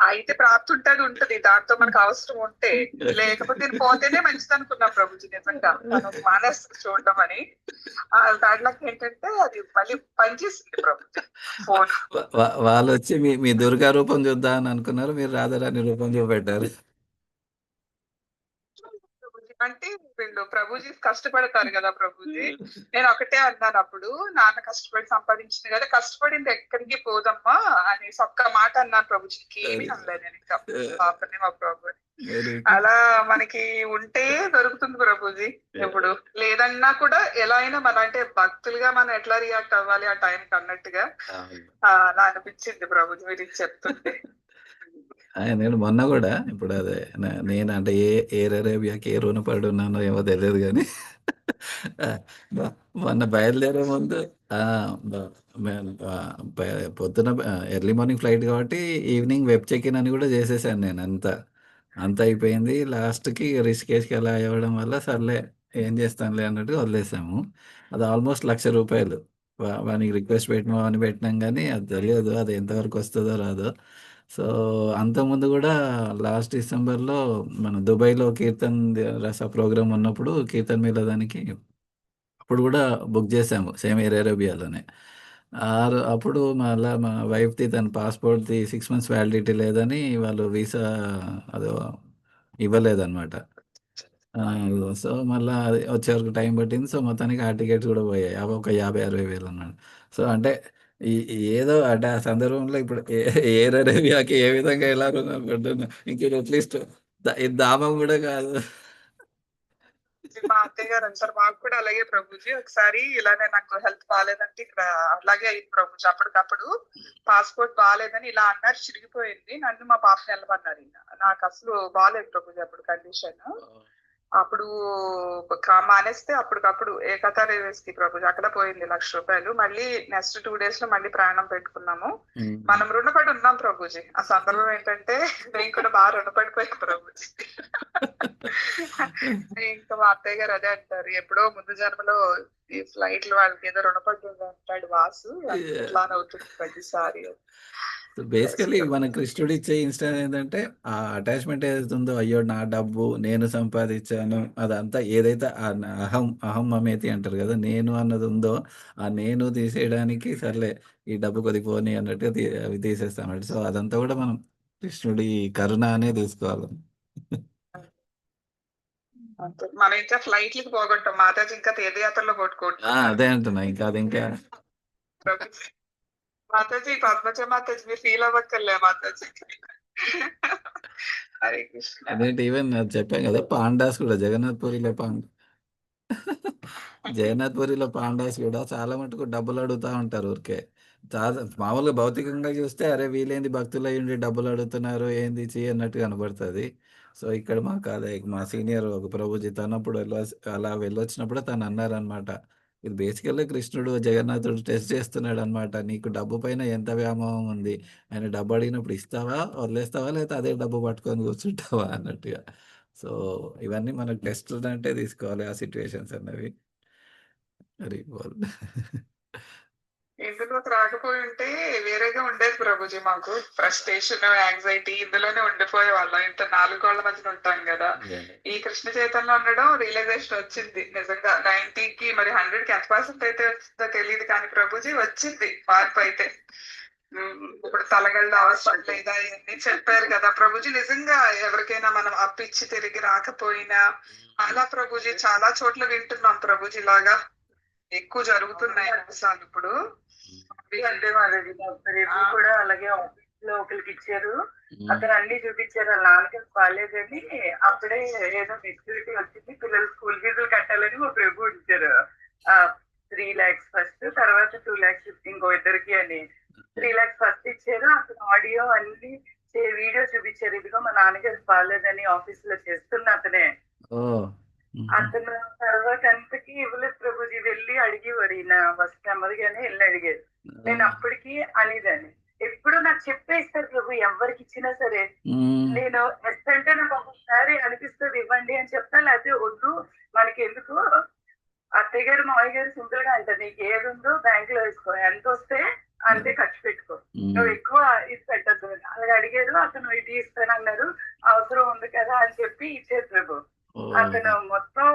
అయితే ప్రాప్తి ఉంటది దాంతో మనకు అవసరం ఉంటే, లేకపోతే నేను పోతేనే మంచిది అనుకున్నాం ప్రభుజీ. నిజంగా మనం మానేస్తుంది చూడడం అని. దాంట్లోకి ఏంటంటే అది మళ్ళీ పనిచేసింది ప్రభుజీ ఫోన్. వాళ్ళు వచ్చి మీ దుర్గా రూపం చూద్దాం అని అనుకున్నారు, మీరు రాధారాణి రూపం చూపెట్టారు. అంటే వీళ్ళు ప్రభుజీ కష్టపడతారు కదా ప్రభుజీ. నేను ఒకటే అన్నాను అప్పుడు, నాన్న కష్టపడి సంపాదించింది కదా, కష్టపడింది ఎక్కడికి పోదమ్మా అని ఒక్క మాట అన్నాను ప్రభుజీకి. ఏమీ అనలేదు నేను ఇంకా పాపని మా ప్రభు. అలా మనకి ఉంటే దొరుకుతుంది ప్రభుజీ. ఇప్పుడు లేదన్నా కూడా ఎలా అయినా మన అంటే భక్తులుగా మనం ఎట్లా రియాక్ట్ అవ్వాలి ఆ టైంకి అన్నట్టుగా నా అనిపించింది ప్రభుజీ మీరు ఇది చెప్తుంటే. నేను మొన్న కూడా ఇప్పుడు అదే నేను అంటే ఎయిర్ అరేబియాకి ఏ రుణపడి ఉన్నానో ఏమో తెలియదు కానీ మొన్న బయలుదేరే ముందు పొద్దున ఎర్లీ మార్నింగ్ ఫ్లైట్ కాబట్టి ఈవినింగ్ వెబ్ చెక్ ఇన్ అని కూడా చేసేసాను నేను. అంత అయిపోయింది. లాస్ట్కి రిషికేష్కి అలా అవ్వడం వల్ల సర్లే ఏం చేస్తానులే అన్నట్టు వదిలేసాము. అది ఆల్మోస్ట్ ₹1,00,000 వానికి రిక్వెస్ట్ పెట్టినాం కానీ అది తెలియదు అది ఎంతవరకు వస్తుందో రాదో. సో అంతకుముందు కూడా లాస్ట్ డిసెంబర్లో మన దుబాయ్లో కీర్తన్ రస ప్రోగ్రామ్ ఉన్నప్పుడు కీర్తన్ మేళ దానికి అప్పుడు కూడా బుక్ చేసాము సేమ్ ఎయిర్ అరేబియాలోనే. అప్పుడు మళ్ళీ మా వైఫ్ది తన పాస్పోర్ట్ది 6 months వ్యాలిడిటీ లేదని వాళ్ళు వీసా అదో ఇవ్వలేదన్నమాట. సో మళ్ళీ వచ్చే వరకు టైం పట్టింది. సో మొత్తానికి ఆ టికెట్స్ కూడా పోయాయి. అవి ఒక 50,000-60,000 అన్నాడు. సో అంటే ఏదో అంటే ఆ సందర్భంలో ఇప్పుడు ఎయిర్ అరేబియాకి ఏ విధంగా ఎలా రుణపడ్డాను, ఇంక అట్లీస్ట్ ఇది దామం కూడా కాదు. మా అత్తయ్య గారు అంటారు మాకు కూడా అలాగే ప్రభుజీ. ఒకసారి ఇలానే నాకు హెల్త్ బాగాలేదంటే ఇక్కడ అలాగే అయింది ప్రభుజీ. అప్పటికప్పుడు పాస్పోర్ట్ బాగాలేదని ఇలా అన్నారు, చిరిగిపోయింది. నన్ను మా పాపని వెళ్ళమన్నారు. నాకు అసలు బాగాలేదు ప్రభుజీ అప్పుడు కండిషన్. అప్పుడు మానేస్తే అప్పటికప్పుడు ఏకతా రైల్వేస్ కి ప్రభుజీ అక్కడ పోయింది ₹1,00,000. మళ్ళీ నెక్స్ట్ 2 days లో మళ్ళీ ప్రయాణం పెట్టుకున్నాము. మనం రుణపడి ఉన్నాం ప్రభుజీ. ఆ సందర్భం ఏంటంటే నేను కూడా బాగా రుణపడిపోయాను ప్రభుజీ. ఇంకా మా అత్తయ్య గారు అదే అంటారు, ఎప్పుడో ముందు జన్మలో ఈ ఫ్లైట్లు వాళ్ళకి ఏదో రుణపడి అంటాడు వాసు, అట్లా అవుతుంది ప్రతిసారి. బేసికలీ మన కృష్ణుడు ఇచ్చే ఇన్స్టెంట్ ఏంటంటే ఆ అటాచ్మెంట్ ఏదైతే ఉందో, అయ్యో నా డబ్బు నేను సంపాదించాను అదంతా ఏదైతే అహం మమేతి అంటారు కదా, నేను అన్నది ఉందో ఆ నేను తీసేయడానికి సర్లే ఈ డబ్బు కొద్ది పోని అన్నట్టుగా అవి తీసేస్తాం. సో అదంతా కూడా మనం కృష్ణుడి కరుణ అనే తీసుకోవాలి. మనం ఇంకా ఫ్లైట్లకి పోగొట్టాం, మాతాజీ ఇంకా తీర్థయాత్రలో కొట్టుకుంటాం. అదే అంటున్నా, ఇంకా అది ఇంకా మాతాజీ పద్మజ మాతాజీ మీరు ఫీల్ అవ్వక్కర్లే మాతాజీ. హరే కృష్ణ. అదేంటి ఈవెన్ చెప్పాం కదా పాండాస్ కూడా జగన్నాథ్ పూరిలో పాండాస్ కూడా చాలా మటుకు డబ్బులు అడుగుతా ఉంటారు ఊరికే. చాలా మామూలుగా భౌతికంగా చూస్తే అరే వీళ్ళేంది భక్తులు అయ్యి ఉండి డబ్బులు అడుగుతున్నారు ఏంది అన్నట్టు కనబడుతుంది. సో ఇక్కడ మాకు అదే మా సీనియర్ ఒక ప్రభుజీ తనప్పుడు అలా వెళ్ళొచ్చినప్పుడు తను అన్నారనమాట, ఇది బేసికల్గా కృష్ణుడు జగన్నాథుడు టెస్ట్ చేస్తున్నాడు అనమాట, నీకు డబ్బు పైన ఎంత వ్యామోహం ఉంది, ఆయన డబ్బు అడిగినప్పుడు ఇస్తావా వదిలేస్తావా లేకపోతే అదే డబ్బు పట్టుకొని కూర్చుంటావా అన్నట్టుగా. సో ఇవన్నీ మనకు టెస్ట్ అంటే తీసుకోవాలి ఆ సిచ్యువేషన్స్ అన్నవి. అది ఇందులోకి రాకపోయి ఉంటే వేరేగా ఉండేది ప్రభుజీ. మాకు ఫ్రస్ట్రేషన్ యాంగ్జైటీ ఇందులోనే ఉండిపోయే వాళ్ళం. ఇంత 4 గోళ్ల మధ్యన ఉంటాం కదా. ఈ కృష్ణ చైతన్యం ఉండడం రియలైజేషన్ వచ్చింది నిజంగా. 90కి మరి 100కి ఎంత % అయితే వచ్చిందో తెలియదు కానీ ప్రభుజీ వచ్చింది మార్పు అయితే. ఇప్పుడు తలగళ్ళ అవసరం లేదా ఇవన్నీ చెప్పారు కదా ప్రభుజీ. నిజంగా ఎవరికైనా మనం అప్పిచ్చి తిరిగి రాకపోయినా అలా ప్రభుజీ చాలా చోట్ల వింటున్నాం ప్రభుజీ లాగా ఎక్కువ జరుగుతున్నాయి అంశాలు ఇప్పుడు. అంటే కూడా అలాగే ఆఫీస్ లో ఒకరికి ఇచ్చారు, అక్కడ అన్ని చూపించారు. వాళ్ళ నాన్నకి బాగాలేదని అప్పుడే ఏదో సెక్యూరిటీ వచ్చింది, పిల్లలు స్కూల్ ఫీజులు కట్టాలని మా ప్రభు ఇచ్చారు. 3 lakhs ఫస్ట్, తర్వాత 2 lakhs ఇంకో ఇద్దరికి అని 3 lakhs ఫస్ట్ ఇచ్చారు. అతను ఆడియో అన్ని వీడియో చూపించారు, ఇదిగో మా నాన్నగారు బాగాలేదని ఆఫీస్ లో చేస్తున్న అతనే. అతను తర్వాత అంతకి ఇవ్వలేదు ప్రభుజీ. వెళ్ళి అడిగేవారు, ఈయన ఫస్ట్ నెమ్మదిగానే వెళ్ళి అడిగారు. నేను అప్పటికి అనేదాన్ని, ఎప్పుడు నాకు చెప్పేస్తారు ప్రభు ఎవరికి ఇచ్చినా సరే. నేను ఎస్ అంటే నాకు ఒకసారి అనిపిస్తుంది ఇవ్వండి అని చెప్తా, లేకపోతే వద్దు మనకి ఎందుకు. అత్తయ్య మావయ్య గారు సింపుల్ గా అంటారు, నీకు ఏది ఉందో బ్యాంక్ లో వేసుకో, ఎంత వస్తే అంతే ఖర్చు పెట్టుకో, నువ్వు ఎక్కువ ఇది పెట్టద్దు. అలాగే అడిగారు, అతను ఇది ఇస్తానన్నారు, అవసరం ఉంది కదా అని చెప్పి ఇచ్చారు ప్రభు. అతను మొత్తం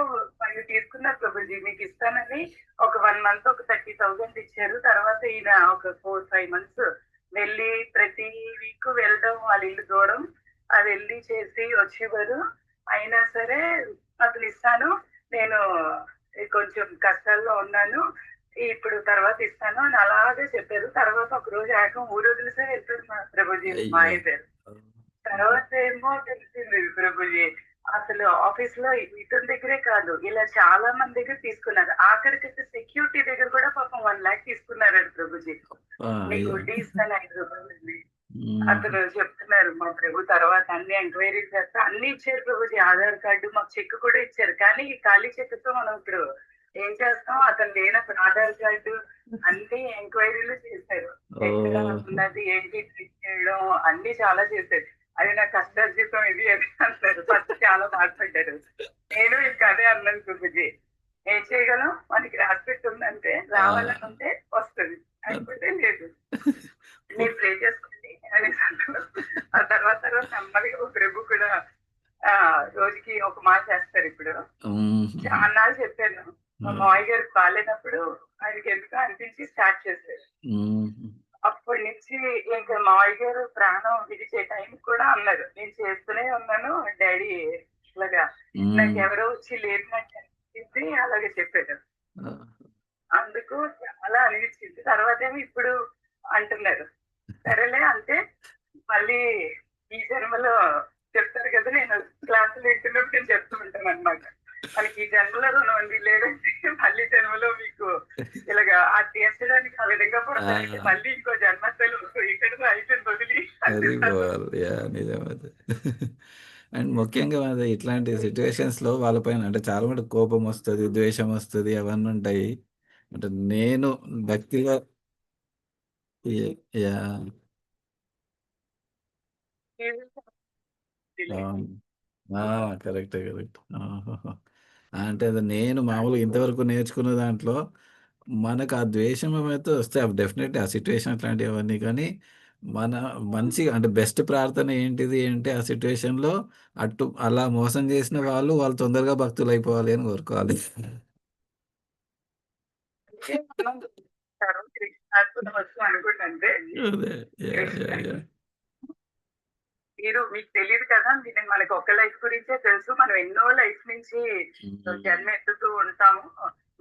వాళ్ళు తీసుకున్నారు ప్రభుజీ, మీకు ఇస్తానని ఒక 1 month ఒక 30,000 ఇచ్చారు. తర్వాత ఈయన ఒక 4-5 months వెళ్ళి ప్రతి వీక్ వెళ్ళడం, వాళ్ళ ఇల్లు దూరం, అది వెళ్ళి చేసి వచ్చేవారు. అయినా సరే అతను ఇస్తాను, నేను కొంచెం కష్టాల్లో ఉన్నాను, ఇప్పుడు తర్వాత ఇస్తాను అని అలాగే చెప్పారు. తర్వాత ఒక రోజు ఏకం ఊరు వదిలిసే వెళ్తున్నారు ప్రభుజీ మా పేరు. తర్వాత ఏమో తెలిసింది ప్రభుజీ, అసలు ఆఫీస్ లో ఇతని దగ్గరే కాదు, ఇలా చాలా మంది దగ్గర తీసుకున్నారు. ఆఖరికి సెక్యూరిటీ దగ్గర కూడా పాపం 1 lakh తీసుకున్నారు ప్రభుజీ. నీకు వడ్డీ ఇస్తాను 5 రూపాయలు. అతను చెప్తున్నారు మా ప్రభు. తర్వాత అన్ని ఎంక్వైరీ చేస్తే అన్ని ఇచ్చారు ప్రభుజీ, ఆధార్ కార్డు, మాకు చెక్ కూడా ఇచ్చారు. కానీ ఈ ఖాళీ చెక్తో మనం ఇప్పుడు ఏం చేస్తాం, అతను లేనప్పుడు ఆధార్ కార్డు అన్ని ఎంక్వైరీలు చేశారు, ఎక్కడ ఉన్నది ఏంటి ట్రీట్ చేయడం అన్ని చాలా చేశారు. అది నా కష్టార్జితం ఇది అని అంటారు. ఫస్ట్ చాలా బాధపడ్డారు. నేను ఇంకా అదే అన్నాను ప్రభుజీ, ఏం చేయగలం, మనకి రాసిపెట్టి ఉందంటే రావాలని ఉంటే వస్తుంది, అయిపోతే లేదు, మీరు ప్రే చేసుకోండి అని అంటారు. ఆ తర్వాత నెమ్మదిగా ప్రభు కూడా రోజుకి ఒక మాట చేస్తారు. ఇప్పుడు చాలా చెప్పాను, మా మావయ్య గారికి బాగాలేనప్పుడు ఆయనకి ఎందుకు అనిపించి స్టార్ట్ చేశారు. అప్పటి నుంచి ఇంకా మావయ్య గారు ప్రాణం విడిచే టైం కూడా అన్నారు, నేను చేస్తూనే ఉన్నాను డాడీ, ఇలాగా నాకు ఎవరో వచ్చి లేపినట్టు అనిపించింది, అలాగే చెప్పారు. అందుకు చాలా అనిపించింది. తర్వాత ఏమో ఇప్పుడు అంటున్నారు, సరేలే అంటే మళ్ళీ ఈ జన్మలో చెప్తారు కదా, నేను క్లాసులు వింటున్నప్పుడు నేను చెప్తూ ఉంటాను అనమాట, మనకి ఈ జన్మలో రుణం ఉంది, లేదంటే మళ్ళీ జన్మలో మీకు ఇలాగా ఆ తీర్చడానికి ఆ విధంగా పడతారంటే మళ్ళీ ఇంకో జన్మతలు ఇక్కడ అయిపోయింది వదిలి. నిజమే. అండ్ ముఖ్యంగా అది ఇట్లాంటి సిచ్యువేషన్స్ లో వాళ్ళపైన అంటే చాలా మటుకు కోపం వస్తుంది, ద్వేషం వస్తుంది, అవన్నీ ఉంటాయి. అంటే నేను భక్తిగా యా కరెక్ట్. అంటే అది నేను మామూలుగా ఇంతవరకు నేర్చుకున్న దాంట్లో మనకు ఆ ద్వేషం అయితే వస్తే డెఫినెట్లీ ఆ సిచ్యువేషన్ అట్లాంటివి అవన్నీ, కానీ మన మంచిగా అంటే బెస్ట్ ప్రార్థన ఏంటిది అంటే ఆ సిచ్యువేషన్లో అలా మోసం చేసిన వాళ్ళు తొందరగా భక్తులు అయిపోవాలి అని కోరుకోవాలి. అనుకుంటే అదే మీకు తెలియదు కదా, మనకి ఒక లైఫ్ గురించే తెలుసు, మనం ఎన్నో లైఫ్ నుంచి జన్మ ఎత్తుతూ ఉంటాము.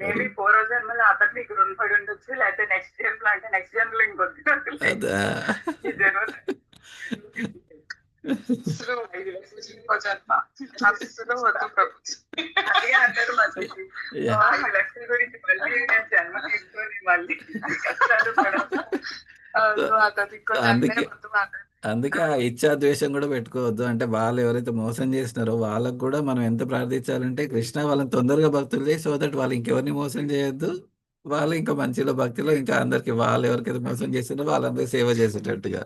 మేబీ 4 జన్మలో అతను మీకు రుణపడి ఉండొచ్చు, లేకపోతే నెక్స్ట్ జన్మలో అంటే నెక్స్ట్ జన్మలో ఇంకొద్ది అసలు 5 లక్షలు ఇంకో జన్మ అసలు వద్దు ప్రభు. అదే అంటారు మా చెప్పి 5 లక్షల గురించి మళ్ళీ నేను జన్మ తీసుకొని మళ్ళీ కష్టాలు పడదు, అతను ఇంకో జన్మే వద్దు అన్నారు. అందుకే ఆ ఇచ్చా ద్వేషం కూడా పెట్టుకోవద్దు. అంటే వాళ్ళు ఎవరైతే మోసం చేసినారో వాళ్ళకు కూడా మనం ఎంత ప్రార్థించాలంటే కృష్ణ వాళ్ళని తొందరగా భక్తులు చేయి, సో దట్ వాళ్ళు ఇంకెవరిని మోసం చేయొద్దు, వాళ్ళు ఇంకా మంచిలో భక్తిలో ఇంకా అందరికి వాళ్ళు ఎవరికైతే మోసం చేసినారో వాళ్ళందరూ సేవ చేసేటట్టుగా.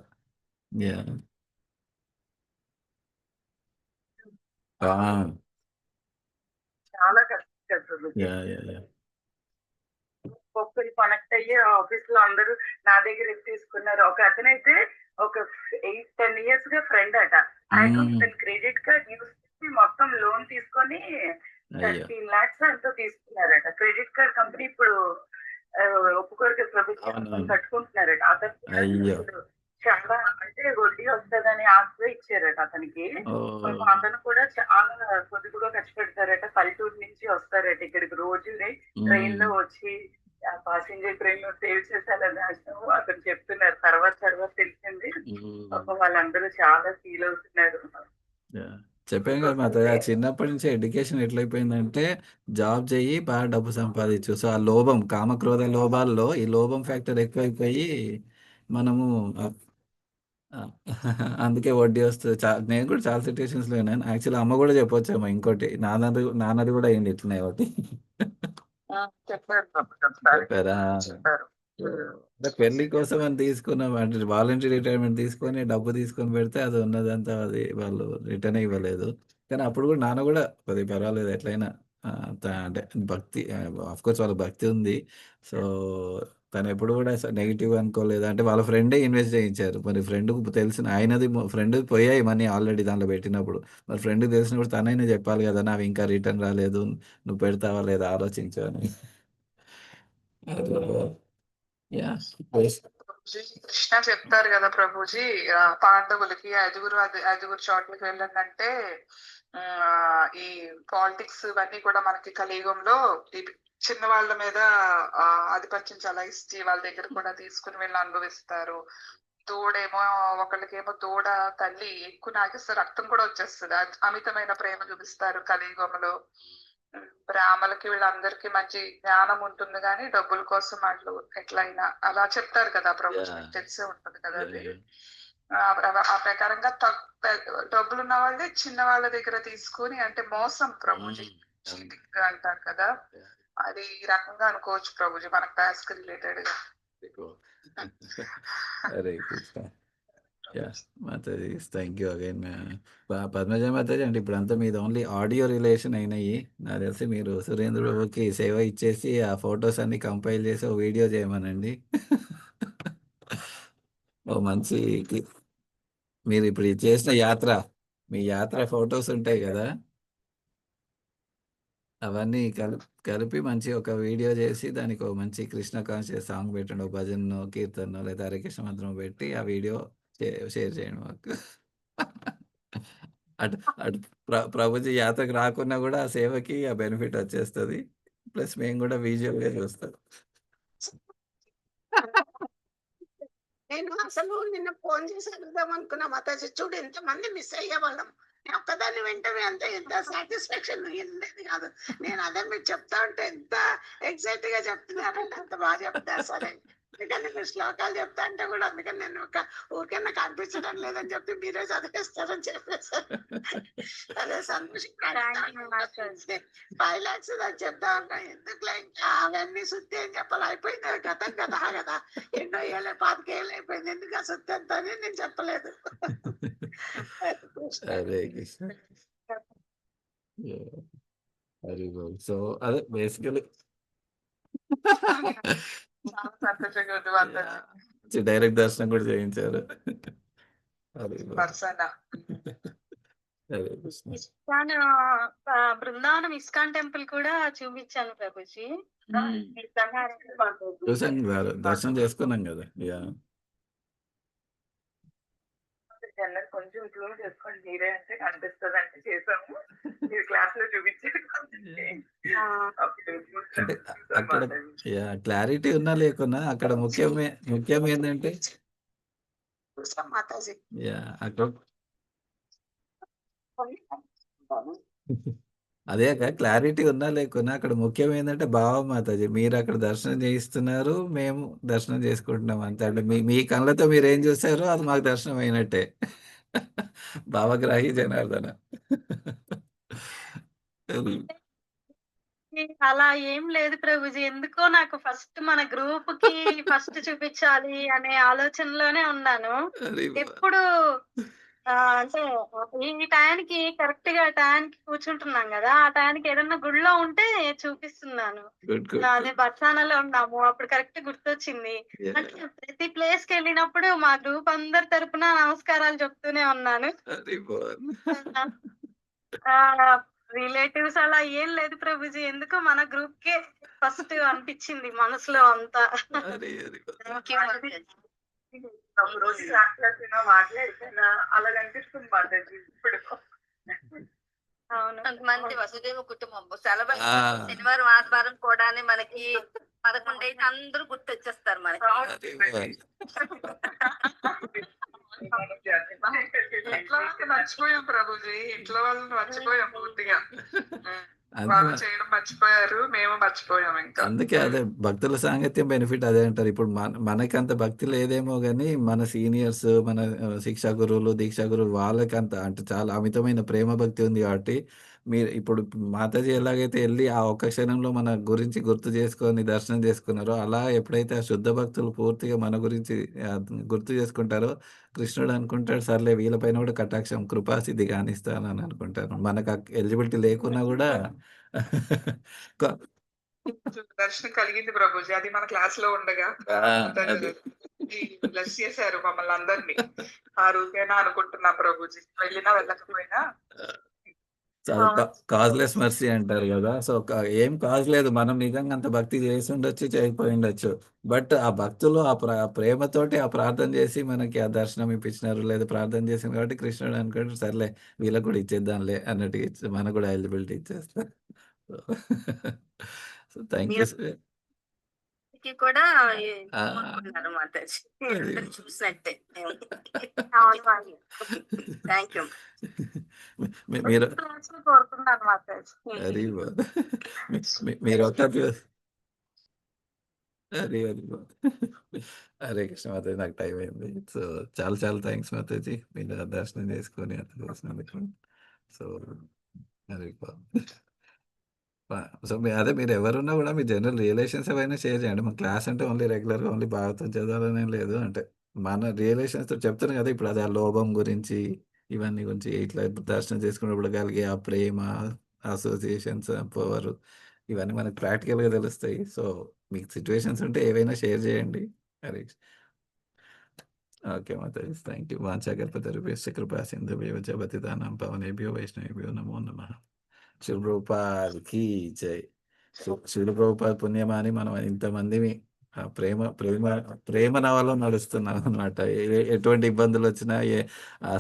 చాలా కష్టం. ఒక్కరు కనెక్ట్ అయ్యి ఆఫీస్ లో అందరూ నా దగ్గర తీసుకున్నారు. ఒక అతనైతే ఒక 8-10 years గా ఫ్రెండ్ అట, ఆయన క్రెడిట్ కార్డ్ యూస్ చేసి మొత్తం లోన్ తీసుకొని 13 lakhs ఎంతో తీసుకున్నారట. క్రెడిట్ కార్డ్ కంపెనీ ఇప్పుడు ఒప్పుకోరు, ప్రభుత్వం కట్టుకుంటున్నారట. అతను చాలా అంటే వడ్డీ వస్తుందని ఆశ ఇచ్చారట అతనికి. అతను కూడా చాలా పొదుపుగా ఖర్చు పెడతారట. పల్లెటూరు నుంచి వస్తారట ఇక్కడికి రోజు ట్రైన్ లో వచ్చి ప్యాసింజర్ ట్రైన్ లో సేవ్ చేశారని అతను చెప్తున్నారు. తర్వాత తెలిసింది వాళ్ళందరూ చాలా ఫీల్ అవుతున్నారు. చెప్పాను కదా మాతయ్య, చిన్నప్పటి నుంచి ఎడ్యుకేషన్ ఎట్లయిపోయిందంటే జాబ్ చెయ్యి బాగా డబ్బు సంపాదించు. సో ఆ లోభం, కామక్రోధ లోభాల్లో ఈ లోభం ఫ్యాక్టర్ ఎక్కువైపోయి మనము అందుకే వడ్డీ వస్తుంది. నేను కూడా చాలా సిచ్యువేషన్స్ లో విన్నాను. యాక్చువల్లీ అమ్మ కూడా చెప్పొచ్చేమో ఇంకోటి, నాన్నది కూడా అయింది ఇట్లనే ఒకటి. చెప్పారా? అంటే పెళ్లి కోసం అని తీసుకున్నాం అంటే వాలంటరీ రిటైర్మెంట్ తీసుకొని డబ్బు తీసుకొని పెడితే అది ఉన్నదంతా అది వాళ్ళు రిటర్న్ ఇవ్వలేదు. కానీ అప్పుడు కూడా నాన్న కూడా కొద్దిగా పర్వాలేదు ఎట్లయినా అంటే భక్తి ఆఫ్‌కోర్స్ వాళ్ళకి భక్తి ఉంది. సో, తనెప్పుడు గూడా నెగెటివ్ అనుకోలేదు. అంటే వాళ్ళ ఫ్రెండే ఇన్వెస్ట్ చేయించారు. మరి ఫ్రెండ్‌కి తెలిసిన ఆయనది ఫ్రెండ్‌ది పోయాయి మనీ ఆల్రెడీ దాంట్లో పెట్టినప్పుడు. మరి ఫ్రెండ్‌కి తెలిసినప్పుడు తనైనా చెప్పాలి గదా! నావి ఇంకా రిటర్న్ రాలేదు. నువ్వు పెడతావా లేదా ఆలోచించు అని. అట్లా యాహ్! ప్రభుజీ కృష్ణ చెప్తారు కదా ప్రభుజీ, పాండవులకి ఐదుగురు చోట్లకి వెళ్ళందంటే ఈ పాలిటిక్స్ ఇవన్నీ కూడా మనకి కలియుగంలో ఈ చిన్న వాళ్ళ మీద ఆధిపత్యం చలాయిస్తే వాళ్ళ దగ్గర కూడా తీసుకుని వెళ్ళి అనుభవిస్తారు. తోడేమో ఒకళ్ళకేమో తోడ తల్లి ఎక్కువ నాకిస్తే రక్తం కూడా వచ్చేస్తుంది. అమితమైన ప్రేమ చూపిస్తారు కలియుగంలో. బ్రాహ్మలకి వీళ్ళందరికీ మంచి జ్ఞానం ఉంటుంది కానీ డబ్బుల కోసం వాళ్ళు ఎట్లయినా అలా చెప్తారు కదా ప్రభు, Yeah. మీకు తెలిసే ఉంటుంది కదా అది. Yeah. ఆ ప్రకారంగా డబ్బులు ఉన్న వాళ్ళే చిన్న వాళ్ళ దగ్గర తీసుకుని అంటే మోసం ప్రభుజీ, చీటింగ్ అంటారు కదా, అది ఈ రకంగా అనుకోవచ్చు ప్రభుజీ మన క్లాస్ కి రిలేటెడ్ గా. Hare Krishna. Yeah! Mataji thank you again. Padmaja Mataji అంటే ఇప్పుడంతా మీది ఓన్లీ ఆడియో రిలేషన్ అయినాయి. నాకు తెలిసి మీరు సురేంద్ర బాబుకి సేవ ఇచ్చేసి ఆ ఫోటోస్ అన్ని కంపైల్ చేసి ఓ వీడియో చేయమనండి. ఓ మంచి మీరు ఇప్పుడు ఇది చేసిన యాత్ర, మీ యాత్ర ఫోటోస్ ఉంటాయి కదా, అవన్నీ కలిపి మంచి ఒక వీడియో చేసి దానికి ఒక మంచి కృష్ణ కాన్షియస్ సాంగ్ పెట్టండి. ఒక భజనో, కీర్తనో లేదా హరికృష్ణ మంత్రం పెట్టి ఆ వీడియో షేర్ చేయండి మాకు. అటు అటు ప్రభుజీ యాత్రకు రాకున్నా కూడా ఆ సేవకి ఆ బెనిఫిట్ వచ్చేస్తుంది. ప్లస్ మేము కూడా విజువల్గా చూస్తాం. నేను అసలు నిన్న ఫోన్ చేసి అడుగుదాం అనుకున్నా మాతాజీ, చూడు ఎంతమంది మిస్ అయ్యేవాళ్ళం. నేను ఒక్కదాన్ని వెంటనే అంత ఎంత సాటిస్ఫాక్షన్ వెళ్ళేది కాదు. నేను అదే మీరు చెప్తా ఉంటే ఎంత ఎక్సైట్ గా చెప్తున్నారంటే అంత బాగా చెప్తారు. సరే అందుకని మీరు శ్లోకాలు చెప్తా అంటే కూడా అందుకని నేను ఒక ఊరికే నాకు అనిపించడం లేదని చెప్పి మీరే చదివేస్తారని చెప్పేసారు. అదే సంతోషం. 5 lakhs అది చెప్తా ఉన్నా ఎందుకు ఇంకా అవన్నీ శుద్ధి అని చెప్పాలి, అయిపోయింది గతం కదా కదా, ఎన్నో ఏళ్ళ 25 ఏళ్ళు అయిపోయింది, ఎందుకు ఆ శుద్ధి అంత అని నేను చెప్పలేదు. హరే కృష్ణ. హరి బోల్. సో అదే బేసికలీ డైరెక్ట్ దర్శనం కూడా చేయించారు. Hari Bol. Person Hare Krishna. Brindavanam ISKCON temple కూడా చూపించాను ప్రభుజీ. చూసాం కదా, దర్శనం చేసుకున్నాం కదా. యా కొంచెం జూమ్ చేసుకోండి మీరే అంటే కనిపిస్తుంది అంటే చేసాము. మీరు క్లాస్ లో చూపించారు అంటే అక్కడ యా క్లారిటీ ఉన్నా లేకున్నా అక్కడ ముఖ్యం ఏంటంటే మాతాజీ. యా అక్కడ అదే క్లారిటీ ఉన్నా లేకున్నా అక్కడ ముఖ్యం ఏంటంటే భావం మాతాజీ. మీరు అక్కడ దర్శనం చేయిస్తున్నారు, మేము దర్శనం చేసుకుంటున్నాం అంతే. అంటే మీ కళ్ళతో మీరు ఏం చూసారో అది మాకు దర్శనం అయినట్టే. భావగ్రాహి జనార్దన. అలా ఏం లేదు ప్రభుజీ. ఎందుకో నాకు ఫస్ట్ మన గ్రూప్ కి ఫస్ట్ చూపించాలి అనే ఆలోచనలోనే ఉన్నాను. ఎప్పుడు అంటే ఈ టయానికి కరెక్ట్ గా టయానికి కూర్చుంటున్నాం కదా, ఆ టయానికి ఏదన్నా గుడిలో ఉంటే చూపిస్తున్నాను. అదే బర్సానాలో ఉన్నాము అప్పుడు కరెక్ట్ గుర్తొచ్చింది. అంటే ప్రతి ప్లేస్ కి వెళ్ళినప్పుడు మా గ్రూప్ అందరి తరపున నమస్కారాలు చెప్తూనే ఉన్నాను. రిలేటివ్స్ అలా ఏం లేదు ప్రభుజీ. ఎందుకో మన గ్రూప్ కే ఫస్ట్ అనిపించింది మనసులో అంతా. మాట్లాడిపోయినా అలా కనిపిస్తుంది మాట్లాడి ఇప్పుడు. అవును, కొంతమంది వసుదేవ కుటుంబం సెలవు శనివారం ఆదివారం కూడా మనకి 11 అయితే అందరూ గుర్తొచ్చేస్తారు మనకి. మర్చిపోయాం ప్రభుజీ, ఇంట్లో వాళ్ళని మర్చిపోయాం పూర్తిగా. వాళ్ళు చేయడం మర్చిపోయారు, మేము మర్చిపోయాం ఇంకా. అందుకే అదే భక్తుల సాంగత్యం బెనిఫిట్ అదే అంటారు. ఇప్పుడు మనకి అంత భక్తి లేదేమో కానీ మన సీనియర్స్, మన శిక్షా గురువులు, దీక్షా గురువులు వాళ్ళకి అంత అంటే చాలా అమితమైన ప్రేమ భక్తి ఉంది కాబట్టి మీరు ఇప్పుడు మాతాజీ ఎలాగైతే ఎళ్లి ఆ ఒక్క క్షణంలో మన గురించి గుర్తు చేసుకొని దర్శనం చేసుకున్నారో, అలా ఎప్పుడైతే ఆ శుద్ధ భక్తులు పూర్తిగా మన గురించి గుర్తు చేసుకుంటారో, కృష్ణుడు అనుకుంటాడు సర్లే వీళ్ళపైన కూడా కటాక్షం కృపాసిద్ధి కానిస్తానని అనుకుంటాను. మనకు ఎలిజిబిలిటీ లేకున్నా కూడా కొ దర్శనం కలిగింది ప్రభుజీ. అది మన క్లాస్‌లో ఉండగా ఆ! మాతాజీ అది. బ్లెస్ చేశారు మమ్మల్ని అందరిని. ఆ రోజేనా అనుకుంటున్నా ప్రభుజీ. వెళ్ళినా వెళ్ళకపోయినా. చాలా కాజ్‌లెస్ మెర్సీ అంటారు గదా! సో, ఏం కాజ్ లేదు. మనం నిజంగా అంత భక్తి చేసుండొచ్చు, చేయకపోయుండొచ్చు. బట్ ఆ భక్తులు ఆ ప్రేమతోటి ఆ ప్రార్థన చేసి మనకి ఆ దర్శనం ఇప్పించినారు. లేదా ప్రార్థన చేసిండ్రు కాబట్టి కృష్ణుడు అనుకోండి సర్లే వీళ్ళకి కూడా ఇచ్చేద్దాంలే అన్నట్టుగా మనకు కూడా ఎలిజిబిలిటీ ఇచ్చేస్తారు. So, thank you sir. కి కూడా ఆ! కోరుకున్నారు మాతాజీ. అది. మీరందరూ చూసినట్టే. అవును. Thank you. మీరు కోరుకున్నాను మాతాజీ. Very good. మీరు ఒక్క వెరీ గుడ్. హరే కృష్ణ మాతాజీ నాకు టైం అయింది. సో, చాలా చాలా థాంక్స్ మాతాజీ. మీరు దర్శనం చేసుకొని అంత చూసినందుకు. So, very good. సో, అదే మీరెవరున్నా గూడా మీ జనరల్ రియలైజేషన్స్ ఏవైనా షేర్ చేయండి. మన క్లాస్ అంటే ఓన్లీ రెగ్యులర్‌గా ఓన్లీ భాగవతం చదవాలనేం లేదు. అంటే మన రియలైజేషన్స్‌తో చెప్తాను గదా! ఇప్పుడు అది ఆ లోభం గురించి, ఇవన్నీ గురించి ఇట్లా దర్శనం చేసుకున్నప్పుడు కలిగే ఆ ప్రేమ, అసోసియేషన్స్, పవరు ఇవన్నీ మనకు ప్రాక్టికల్‌గా తెలుస్తాయి. సో, మీకు సిట్యుయేషన్స్ ఉంటే ఏవైనా షేర్ చేయండి. హరే కృష్ణ. ఓకే మాతాజీ. Thank you. వాంఛాకల్పతరుభ్యశ్చ కృపా సింధుభ్యో చ పతితానాం పావనేభ్యో వైష్ణవేభ్యో నమో నమః. శిల ప్రభుపాద్‌కి జై. శిల ప్రభుపాద్ పుణ్యమాని మనం ఇంతమందిమి ప్రేమ నవలో నడుస్తున్నామనమాట. ఎటువంటి ఇబ్బందులొచ్చినా ఆ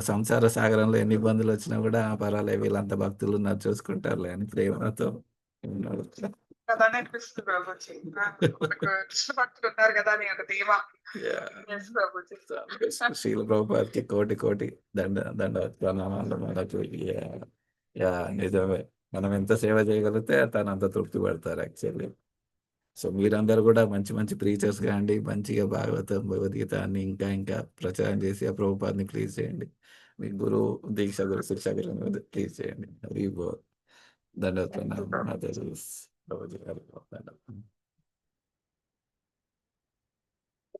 సంసార సాగరంలో ఎన్ని ఇబ్బందులొచ్చినా గూడా పర్వాలే వీళ్ళంత భక్తులున్నారు చూసుకుంటారులే అని ప్రేమతో నడుస్తాం. కదా అనిపిస్తుంది ప్రభుజీ. మనకు కృష్ణ భక్తులు ఉన్నారు కదా అని ఒక ధీమా. యాహ్! యెస్ ప్రభుజీ. శీల ప్రభుపాద్‌కి కోటి కోటి దండవత్ ప్రణామాలు మనకు. యాహ్! నిజమే. మనం ఎంత సేవ చేయగలిగితే తనంత తృప్తి పడతారు యాక్చువల్లీ. సో, మీరందరూ గూడా మంచి మంచి ప్రీచర్స్‌గా అండి. మంచిగా భాగవతం, భగవద్గీత అన్ని ఇంకా ఇంకా ప్రచారం చేసి ఆ ప్రభుపాద్‌ని ప్లీజ్ చేయండి. మీ గురువు, దీక్ష గురు, శిక్ష గురువుని ప్లీజ్ చేయండి. హరి బోల్. దండవత్ ప్రణామం మాతాజీ. ప్రభుజీ గారికి దండం.